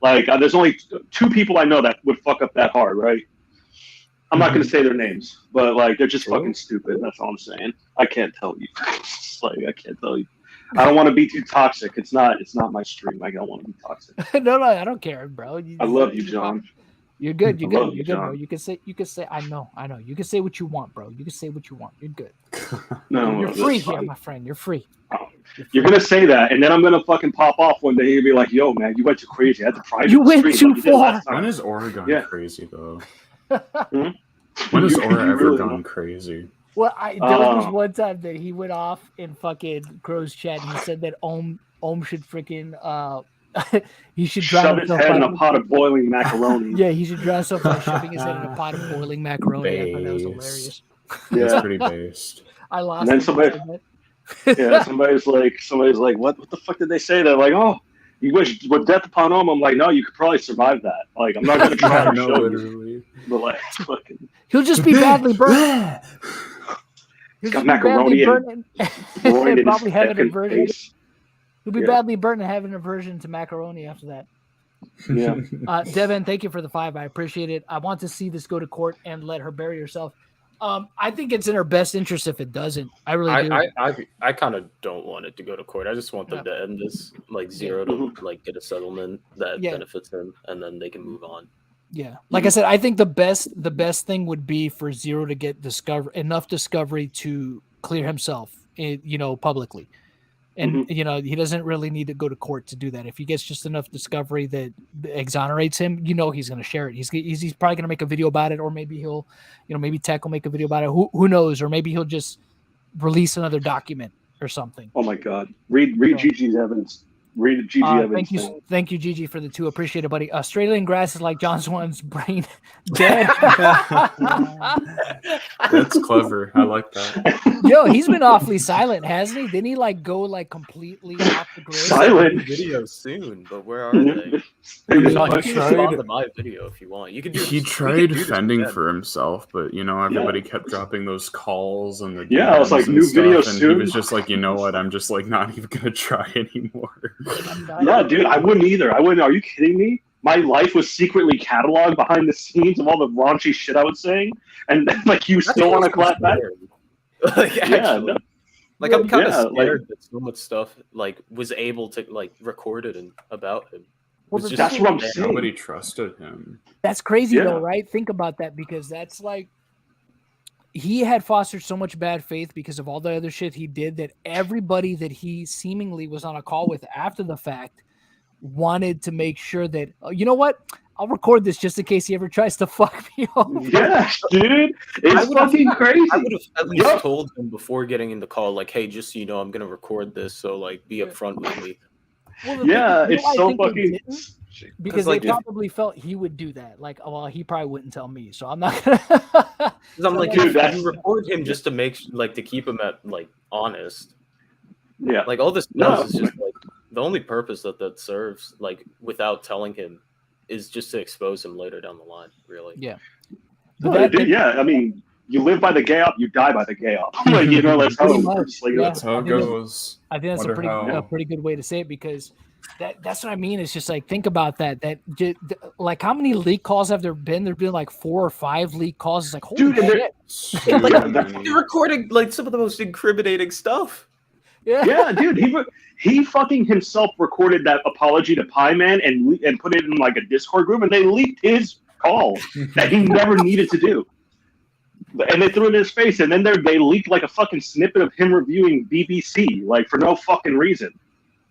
Like, there's only 2 people I know that would fuck up that hard, right? I'm not going to say their names, but like they're just fucking stupid. That's all I'm saying. I can't tell you. Like, I can't tell you. I don't want to be too toxic. It's not my stream. I don't want to be toxic. No, I don't care, bro. I love you, John. You're good. You're I good. love you, You're good, bro. John. You can say. I know. You can say what you want, bro. You can say what you want. You're good. No, You're that's free here, fine. my friend. You're free. You're gonna say that, and then I'm gonna fucking pop off one day and be like, "Yo, man, you went too crazy. I had to private You went stream too like you did last When time." has Aura Yeah. crazy though? Hmm? When has You- Aura you ever really gone don't. crazy? Well, there was this one time that he went off in fucking Crow's chat. And he said that Ohm should freaking he should drown Shove his himself head in by- a pot of boiling macaroni. Yeah, he should drown himself by shoving his head in a pot of boiling macaroni. I thought that was Base. hilarious. That's Yeah. pretty based. I lost. And then it. somebody- Yeah, somebody's like, what the fuck did they say? They're like, oh, You wish with death upon home. I'm like, no, you could probably survive that. Like, I'm not gonna try to no, show you, literally. but like, fucking, He'll just be badly burnt. he's He'll got just be badly macaroni and burnt broiled in his probably having an fucking aversion. face. He'll be Yeah. badly burnt and have an aversion to macaroni after that. Yeah. Devin, thank you for the 5. I appreciate it. I want to see this go to court and let her bury herself. I think it's in her best interest if it doesn't. I really do. I kind of don't want it to go to court. I just want them to end this, like ZeRo to like get a settlement that benefits them, and then they can move on. Yeah, like I said, I think the best thing would be for ZeRo to get enough discovery to clear himself, publicly. And he doesn't really need to go to court to do that. If he gets just enough discovery that exonerates him, he's going to share it. He's probably going to make a video about it, or maybe he'll, maybe Tech will make a video about it. Who knows? Or maybe he'll just release another document or something. Oh my God! Read Gigi's evidence. Read Gigi Evans. Thank you, Gigi, for the 2. Appreciate it, buddy. Australian grass is like John Swan's brain dead. That's clever. I like that. Yo, he's been awfully silent, hasn't he? Didn't he go completely off the grid? Silent video soon, but where are they? You can respond to my video if you want. You can do. He tried fending for himself, but everybody kept dropping those calls and the I was like, new video and soon. He was just like, you know what? I'm just like not even gonna try anymore. Yeah, dude, I wouldn't either. I wouldn't. Are you kidding me? My life was secretly cataloged behind the scenes of all the raunchy shit I was saying, and like you still want to clap back? Like, actually, like I'm kind of scared that so much stuff was able to record it and about him. Well, that's what I'm saying. Nobody trusted him. That's crazy though, right? Think about that, because that's he had fostered so much bad faith because of all the other shit he did that everybody that he seemingly was on a call with after the fact wanted to make sure that, you know what? I'll record this just in case he ever tries to fuck me over. Yeah, dude. It's fucking crazy. I would have at least told him before getting in the call, hey, just so you know, I'm going to record this. So, be upfront with me. Well, it's so fucking... Because they probably felt he would do that. He probably wouldn't tell me, so I'm not gonna. I'm like, dude, you record him just to make to keep him at honest. Yeah. All this does is just the only purpose that serves, without telling him, is just to expose him later down the line. Really. Yeah. I mean, you live by the gay op, you die by the gay op. That's how it works. That's how it goes. I think that's a pretty good way to say it, because that's what I mean. It's just think about that. How many leak calls have there been? There've been 4 or 5 leak calls. It's holy shit. They're recording some of the most incriminating stuff. Yeah, dude. He fucking himself recorded that apology to Pie Man and put it in a Discord group, and they leaked his call that he never needed to do. And they threw it in his face, and then they leaked a fucking snippet of him reviewing BBC for no fucking reason.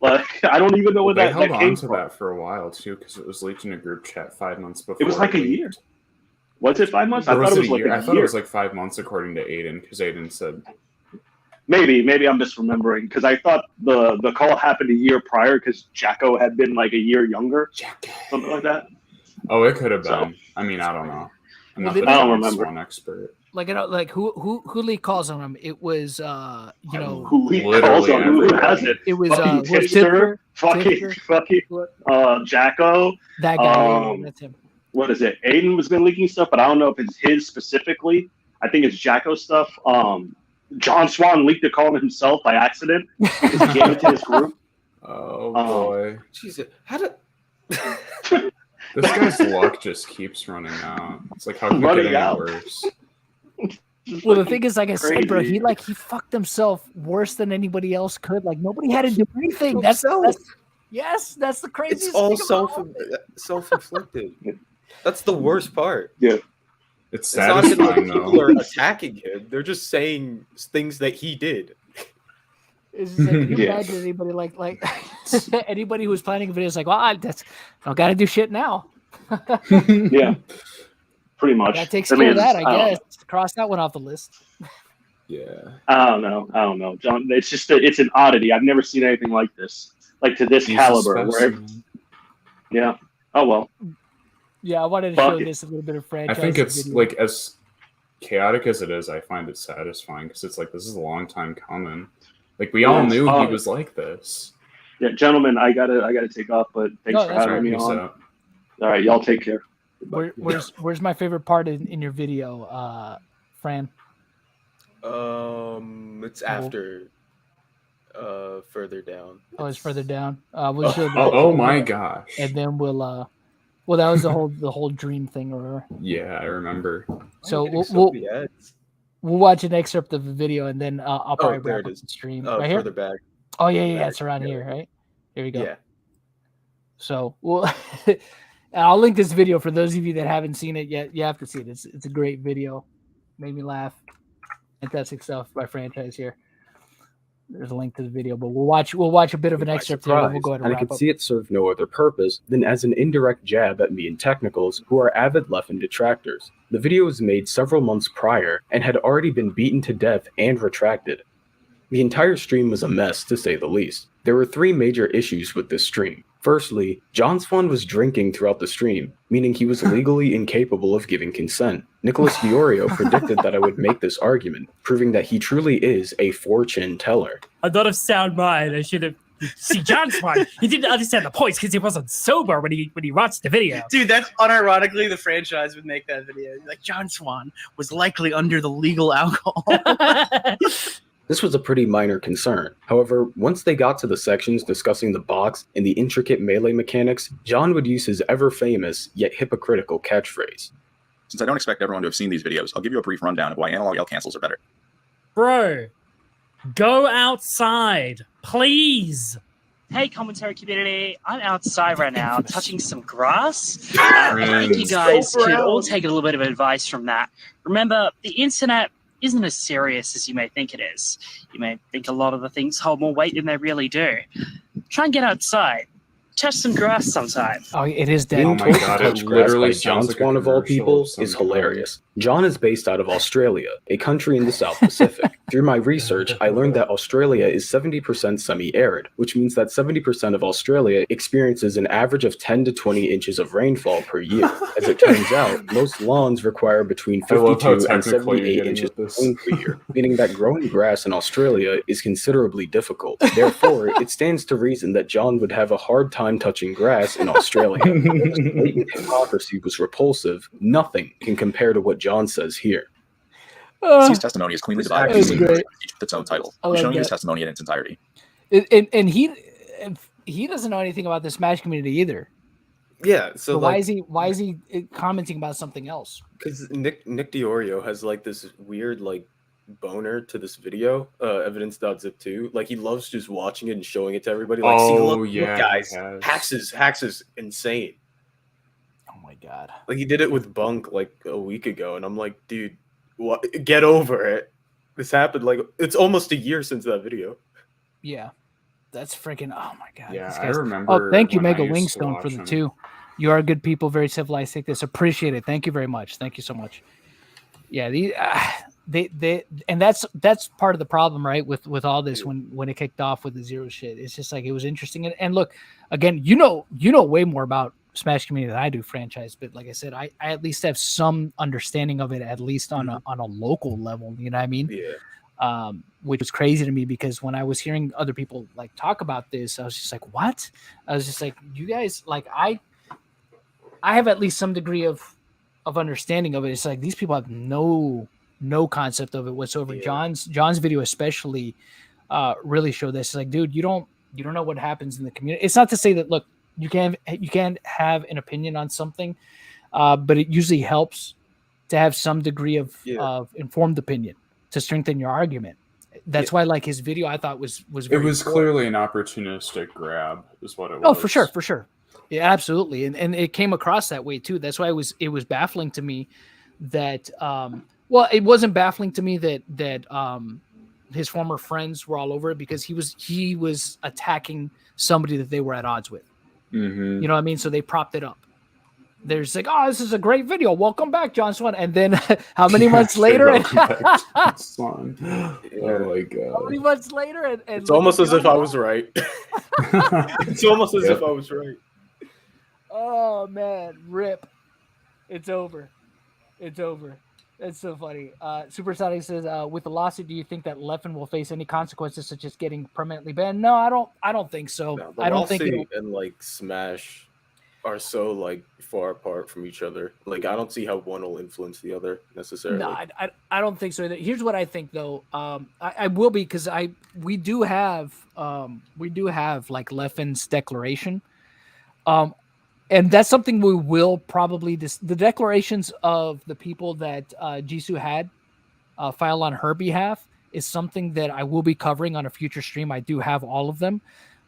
I don't even know where that came from. They held on to that for a while too, because it was leaked in a group chat 5 months before. It was a year. Was it 5 months? I thought it was a year. I thought it was 5 months, according to Aiden, because Aiden said. Maybe I'm misremembering, because I thought the call happened a year prior, because Jacko had been a year younger, something like that. Oh, it could have been. I mean, I don't know. I don't remember. One expert. Who leaked calls on him? It was who leaked calls on him? Who has it? It was fucking Jacko. That guy. That's him. What is it? Aiden was been leaking stuff, but I don't know if it's his specifically. I think it's Jacko stuff. John Swan leaked a call to himself by accident because he gave it to his group. Oh boy! Jesus, how did? This guy's luck just keeps running out. It's how can it get any worse? Well, the thing is, like I said, bro, he fucked himself worse than anybody else could. Nobody had to do anything. That's the craziest. It's all self-inflicted. That's the worst part. Yeah, it's satisfying. People are attacking him. They're just saying things that he did. It's just can you imagine anybody anybody who's planning a video is well, I got to do shit now. Yeah, pretty much. That takes care of that, I guess. Cross that one off the list. Yeah. I don't know, John. It's just it's an oddity. I've never seen anything like this, to this caliber. Yeah. Oh well. Yeah, I wanted to show this a little bit of franchise. I think it's as chaotic as it is. I find it satisfying because it's this is a long time coming. We all knew he was like this. Yeah, gentlemen, I gotta take off, but thanks for that's having me Peace on. out. All right, y'all take care. Where's my favorite part in your video, Fran? It's after, further down. Oh, it's further down. Oh, We'll show the oh my gosh. and then we'll well, that was the whole dream thing, or whatever. Yeah, I remember. So I'm getting so we'll many ads. watch an excerpt of the video, and then I'll probably there wrap it up is. the stream Oh, right here. further back. Oh yeah, back. it's around Yeah. here, right? Here we go. Yeah. So we'll I'll link this video for those of you that haven't seen it yet. You have to see it. It's a great video. Made me laugh. Fantastic stuff by Franchise here. There's a link to the video, but we'll watch a bit of an by excerpt here, and surprise, we'll go ahead and and I wrap could up. see it served no other purpose than as an indirect jab at me and technicals who are avid Leffen detractors. The video was made several months prior and had already been beaten to death and retracted. The entire stream was a mess, to say the least. There were 3 major issues with this stream. Firstly, John Swan was drinking throughout the stream, meaning he was legally incapable of giving consent. Nicholas Diorio predicted that I would make this argument, proving that he truly is a fortune teller. I'm not of sound mind. I should have. See, John Swan, he didn't understand the points because he wasn't sober when he watched the video. Dude, that's unironically the franchise would make that video. Like, John Swan was likely under the legal alcohol. This was a pretty minor concern. However, once they got to the sections discussing the box and the intricate melee mechanics, John would use his ever-famous, yet hypocritical catchphrase. Since I don't expect everyone to have seen these videos, I'll give you a brief rundown of why analog L cancels are better. Bro, go outside, please. Hey, commentary community, I'm outside right now touching some grass. I think you guys could all take a little bit of advice from that. Remember, the internet isn't as serious as you may think it is. You may think a lot of the things hold more weight than they really do. Try and get outside. Touch some grass sometime. Oh, it is dead. Being Oh my told to God, it touch grass literally by sounds John like a Swan of all commercial people of some is kind. hilarious. John is based out of Australia, a country in the South Pacific. Through my research, I learned that Australia is 70% semi-arid, which means that 70% of Australia experiences an average of 10 to 20 inches of rainfall per year. As it turns out, most lawns require between I love how 52 and technical you're 78 getting inches with of this. rain per year, meaning that growing grass in Australia is considerably difficult. Therefore, it stands to reason that John would have a hard time touching grass in Australia. If this blatant hypocrisy was repulsive, nothing can compare to what John says here. C's testimony is cleanly divided That's into great. each with its own title. I I'm like showing you his that. testimony in its entirety. And he doesn't know anything about the Smash community either. Yeah. So So why is he commenting about something else? Because Nick Diorio has like this weird like boner to this video, evidence.zip2. Like he loves just watching it and showing it to everybody. Like, see, look, yeah, guys, he has. Hacks is insane. Oh my god. Like he did it with Bunk like a week ago, and I'm like, dude, what? Get over it. This happened like it's almost a year since that video. Yeah. That's freaking oh my god. Yeah, these I guys- remember. Oh, thank you, when I Mega used to Wingstone, watch for the him. 2. You are good people, very civilized. Take this. Appreciate it. Thank you very much. Thank you so much. Yeah, they and that's part of the problem, right? With all this when it kicked off with the ZeRo shit. It's just like it was interesting. And look, again, you know way more about Smash community than I do, franchise, but like I said, I at least have some understanding of it, at least on a local level. You know what I mean? Yeah. Which was crazy to me because when I was hearing other people like talk about this, I was just like, what? I was just like, you guys, like I have at least some degree of understanding of it. It's like these people have no concept of it whatsoever. Yeah. John's video especially really showed this. It's like, dude, you don't know what happens in the community. It's not to say that look, you can't have an opinion on something, but it usually helps to have some degree of informed opinion to strengthen your argument. That's why, like, his video, I thought was It very was important. clearly an opportunistic grab, is what it was. Oh, for sure. Yeah, absolutely. And it came across that way too. That's why it was baffling to me that well, it wasn't baffling to me that his former friends were all over it because he was attacking somebody that they were at odds with. Mm-hmm. You know what I mean? So they propped it up. There's like, oh, this is a great video. Welcome back, John Swan. And then how many months later? Oh my god! How many months later? And It's almost as if I was right. It's almost as if I was right. Oh man, rip! It's over. That's so funny. Supersonic says, with the lawsuit, do you think that Leffen will face any consequences, such as getting permanently banned? No, I don't think so. No, the I don't think lawsuit and like Smash are so like far apart from each other. Like I don't see how one will influence the other necessarily. No, I don't think so either. Here's what I think though. I will be because we do have like Leffen's declaration. And that's something we will probably the declarations of the people that Jisu had file on her behalf is something that I will be covering on a future stream. I do have all of them,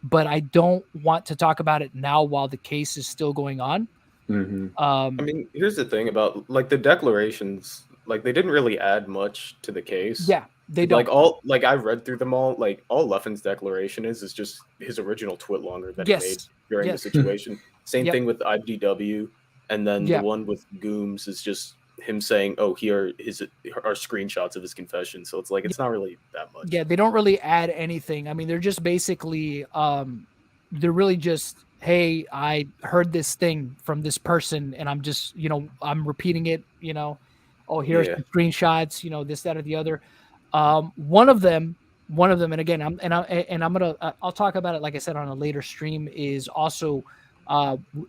but I don't want to talk about it now while the case is still going on. Mm-hmm. I mean, here's the thing about like the declarations, like they didn't really add much to the case. Yeah, they don't. Like I read through them all. Like all Leffen's declaration is just his original twitlonger that he made during the situation. Same thing with IDW, and then the one with Gooms is just him saying, "Oh, here are screenshots of his confession." So it's like it's not really that much. Yeah, they don't really add anything. I mean, they're just basically they're really just, hey, I heard this thing from this person, and I'm just, I'm repeating it. Oh, here's the screenshots. This, that, or the other. One of them, and again, I'll talk about it like I said on a later stream. Is also.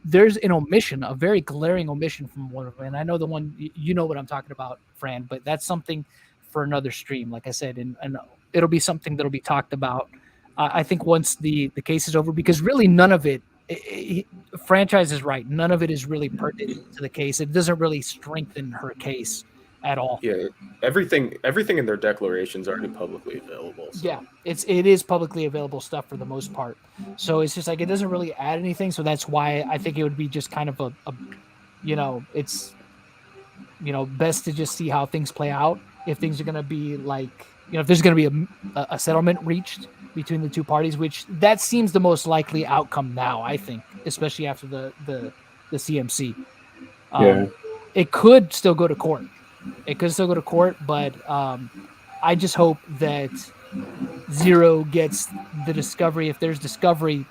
There's an omission, a very glaring omission from one of them. And I know the one, you know what I'm talking about, Fran, but that's something for another stream, like I said, and it'll be something that'll be talked about, I think, once the case is over, because really none of it, franchise is right. None of it is really pertinent to the case. It doesn't really strengthen her case at all. Yeah, everything in their declarations are already publicly available. So. Yeah, it is publicly available stuff for the most part. So it's just like it doesn't really add anything. So that's why I think it would be just kind of it's best to just see how things play out. If things are gonna be like, if there's gonna be a settlement reached between the two parties, which that seems the most likely outcome now, I think, especially after the CMC. It could still go to court. But I just hope that ZeRo gets the discovery. If there's discovery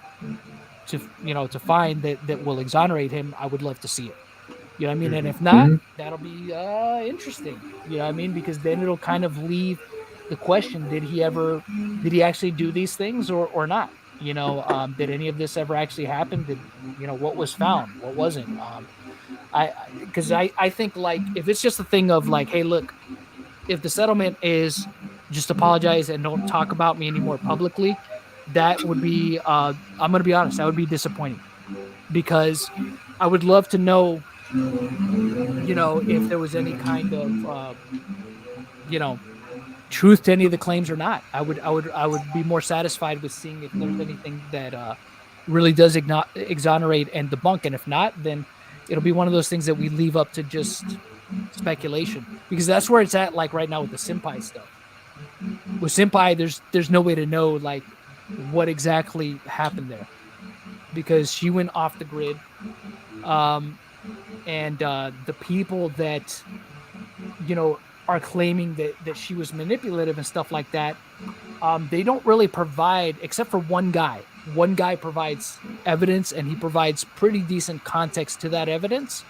to find that will exonerate him, I would love to see it. You know what I mean? And if not, that'll be interesting. You know what I mean? Because then it'll kind of leave the question: did he actually do these things or not? Did any of this ever actually happen? Did what was found? What wasn't? Because I think, like, if it's just a thing of like, hey, look, if the settlement is just apologize and don't talk about me anymore publicly, that would be I'm gonna be honest, that would be disappointing, because I would love to know if there was any kind of truth to any of the claims or not. I would be more satisfied with seeing if there's anything that really does exonerate and debunk, and if not, then it'll be one of those things that we leave up to just speculation, because that's where it's at. Like right now with the Senpai stuff. With Senpai, there's no way to know like what exactly happened there, because she went off the grid, and the people that are claiming that she was manipulative and stuff like that, they don't really provide, except for one guy. One guy provides evidence, and he provides pretty decent context to that evidence,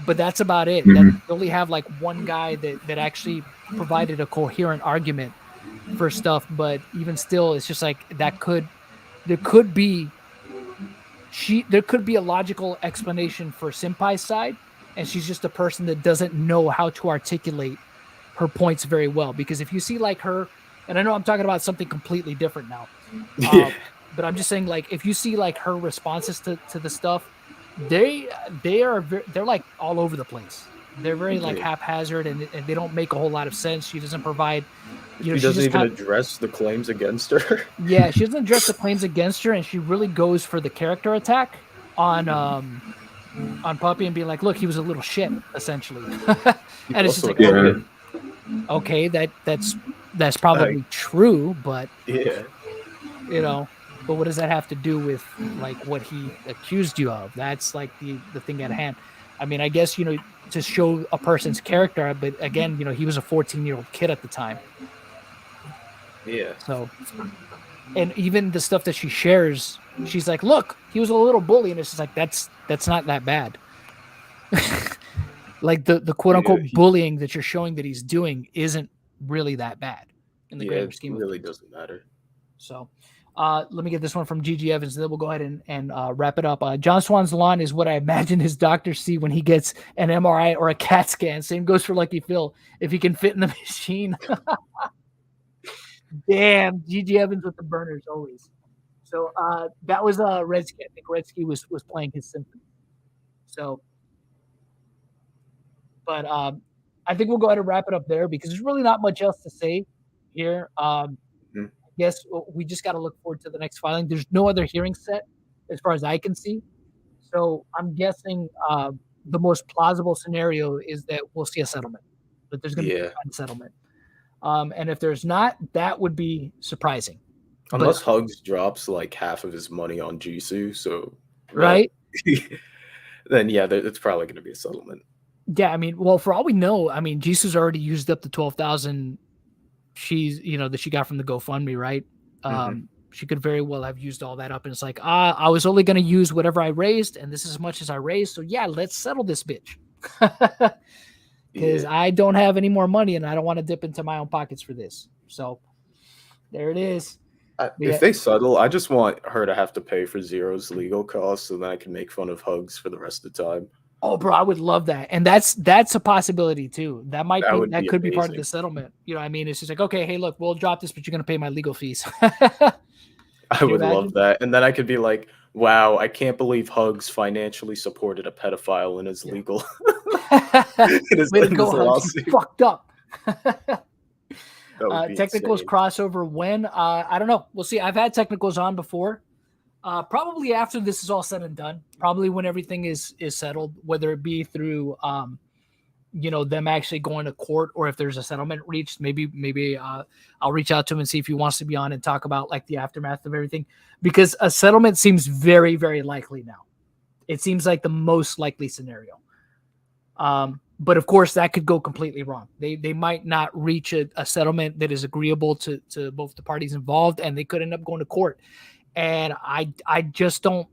but that's about it. They only have like one guy that actually provided a coherent argument for stuff, but even still, it's just like there could be a logical explanation for Senpai's side, and she's just a person that doesn't know how to articulate her points very well. Because if you see like her, and I know I'm talking about something completely different now, but I'm just saying, like, if you see like her responses to the stuff, they're like all over the place. They're very like haphazard, and they don't make a whole lot of sense. She doesn't provide, she doesn't even address the claims against her. Yeah, she doesn't address the claims against her, and she really goes for the character attack on Puppy and being like, look, he was a little shit, essentially. And it's just like, okay, that's probably true, but but what does that have to do with like what he accused you of? That's like the thing at hand. I mean, I guess, to show a person's character, but again, he was a 14-year-old kid at the time. Yeah. So, and even the stuff that she shares, she's like, look, he was a little bully, and it's just like, that's not that bad. Like the quote unquote Yeah. bullying that you're showing that he's doing isn't really that bad in the Yeah, grander it scheme of really things. doesn't matter. So let me get this one from GG Evans, and then we'll go ahead and wrap it up. John Swan's lawn is what I imagine his doctors see when he gets an MRI or a CAT scan. Same goes for Lucky Phil, if he can fit in the machine. Damn, GG Evans with the burners always. So that was Redsky. I think Redsky was playing his symphony. So, but I think we'll go ahead and wrap it up there because there's really not much else to say here. Mhm. Yes, we just got to look forward to the next filing. There's no other hearing set as far as I can see. So I'm guessing the most plausible scenario is that we'll see a settlement, that there's going to be Yeah. a settlement. And if there's not, that would be surprising. Unless Hugs drops like half of his money on Jisu, so Right? then yeah, it's probably going to be a settlement. Yeah, I mean, well, for all we know, I mean, Jisu's already used up the 12,000 that she got from the GoFundMe, right? She could very well have used all that up, and it's like, I was only going to use whatever I raised, and this is as much as I raised, so yeah, let's settle this bitch. Because I don't have any more money, and I don't want to dip into my own pockets for this. So there it is. If they settle, I just want her to have to pay for ZeRo's legal costs, so then I can make fun of Hugs for the rest of the time. Oh, bro, I would love that, and that's a possibility too. That could be part of amazing. the settlement. You know, what I mean, it's just like, okay, hey, look, we'll drop this, but you're gonna pay my legal fees. I would love that, and then I could be like, "Wow, I can't believe Hugs financially supported a pedophile in his legal." Way to go, Hugs. You fucked up. Technicals insane. crossover when? I don't know. We'll see. I've had technicals on before. Probably after this is all said and done. Probably when everything is settled, whether it be through them actually going to court or if there's a settlement reached. Maybe I'll reach out to him and see if he wants to be on and talk about like the aftermath of everything, because a settlement seems very, very likely now. It seems like the most likely scenario. But of course that could go completely wrong. They might not reach a settlement that is agreeable to both the parties involved, and they could end up going to court. And I just don't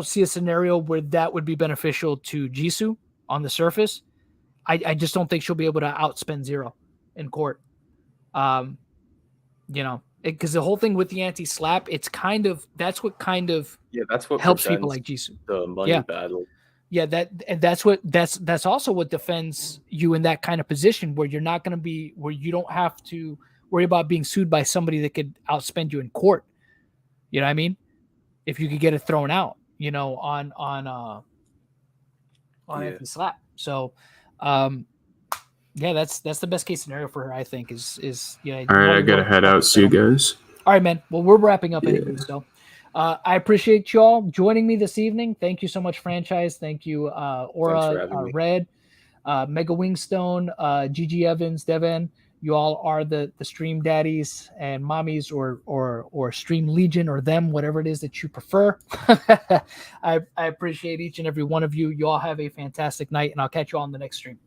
see a scenario where that would be beneficial to Jisu on the surface. I just don't think she'll be able to outspend ZeRo in court. Because the whole thing with the anti-slap, that's what helps people like Jisu. The money battle. Yeah, that's also what defends you in that kind of position where you're not going to be, where you don't have to worry about being sued by somebody that could outspend you in court. You know what I mean? If you could get it thrown out, on anti-slap. So, that's the best case scenario for her, I think. Is all right, I gotta head out. See you guys. All right, man. Well, we're wrapping up anyway, so. I appreciate you all joining me this evening. Thank you so much, Franchise. Thank you, Aura, Red, Mega Wingstone, GG Evans, Devin. You all are the stream daddies and mommies, or stream legion, or them, whatever it is that you prefer. I appreciate each and every one of you. You all have a fantastic night, and I'll catch you all on the next stream.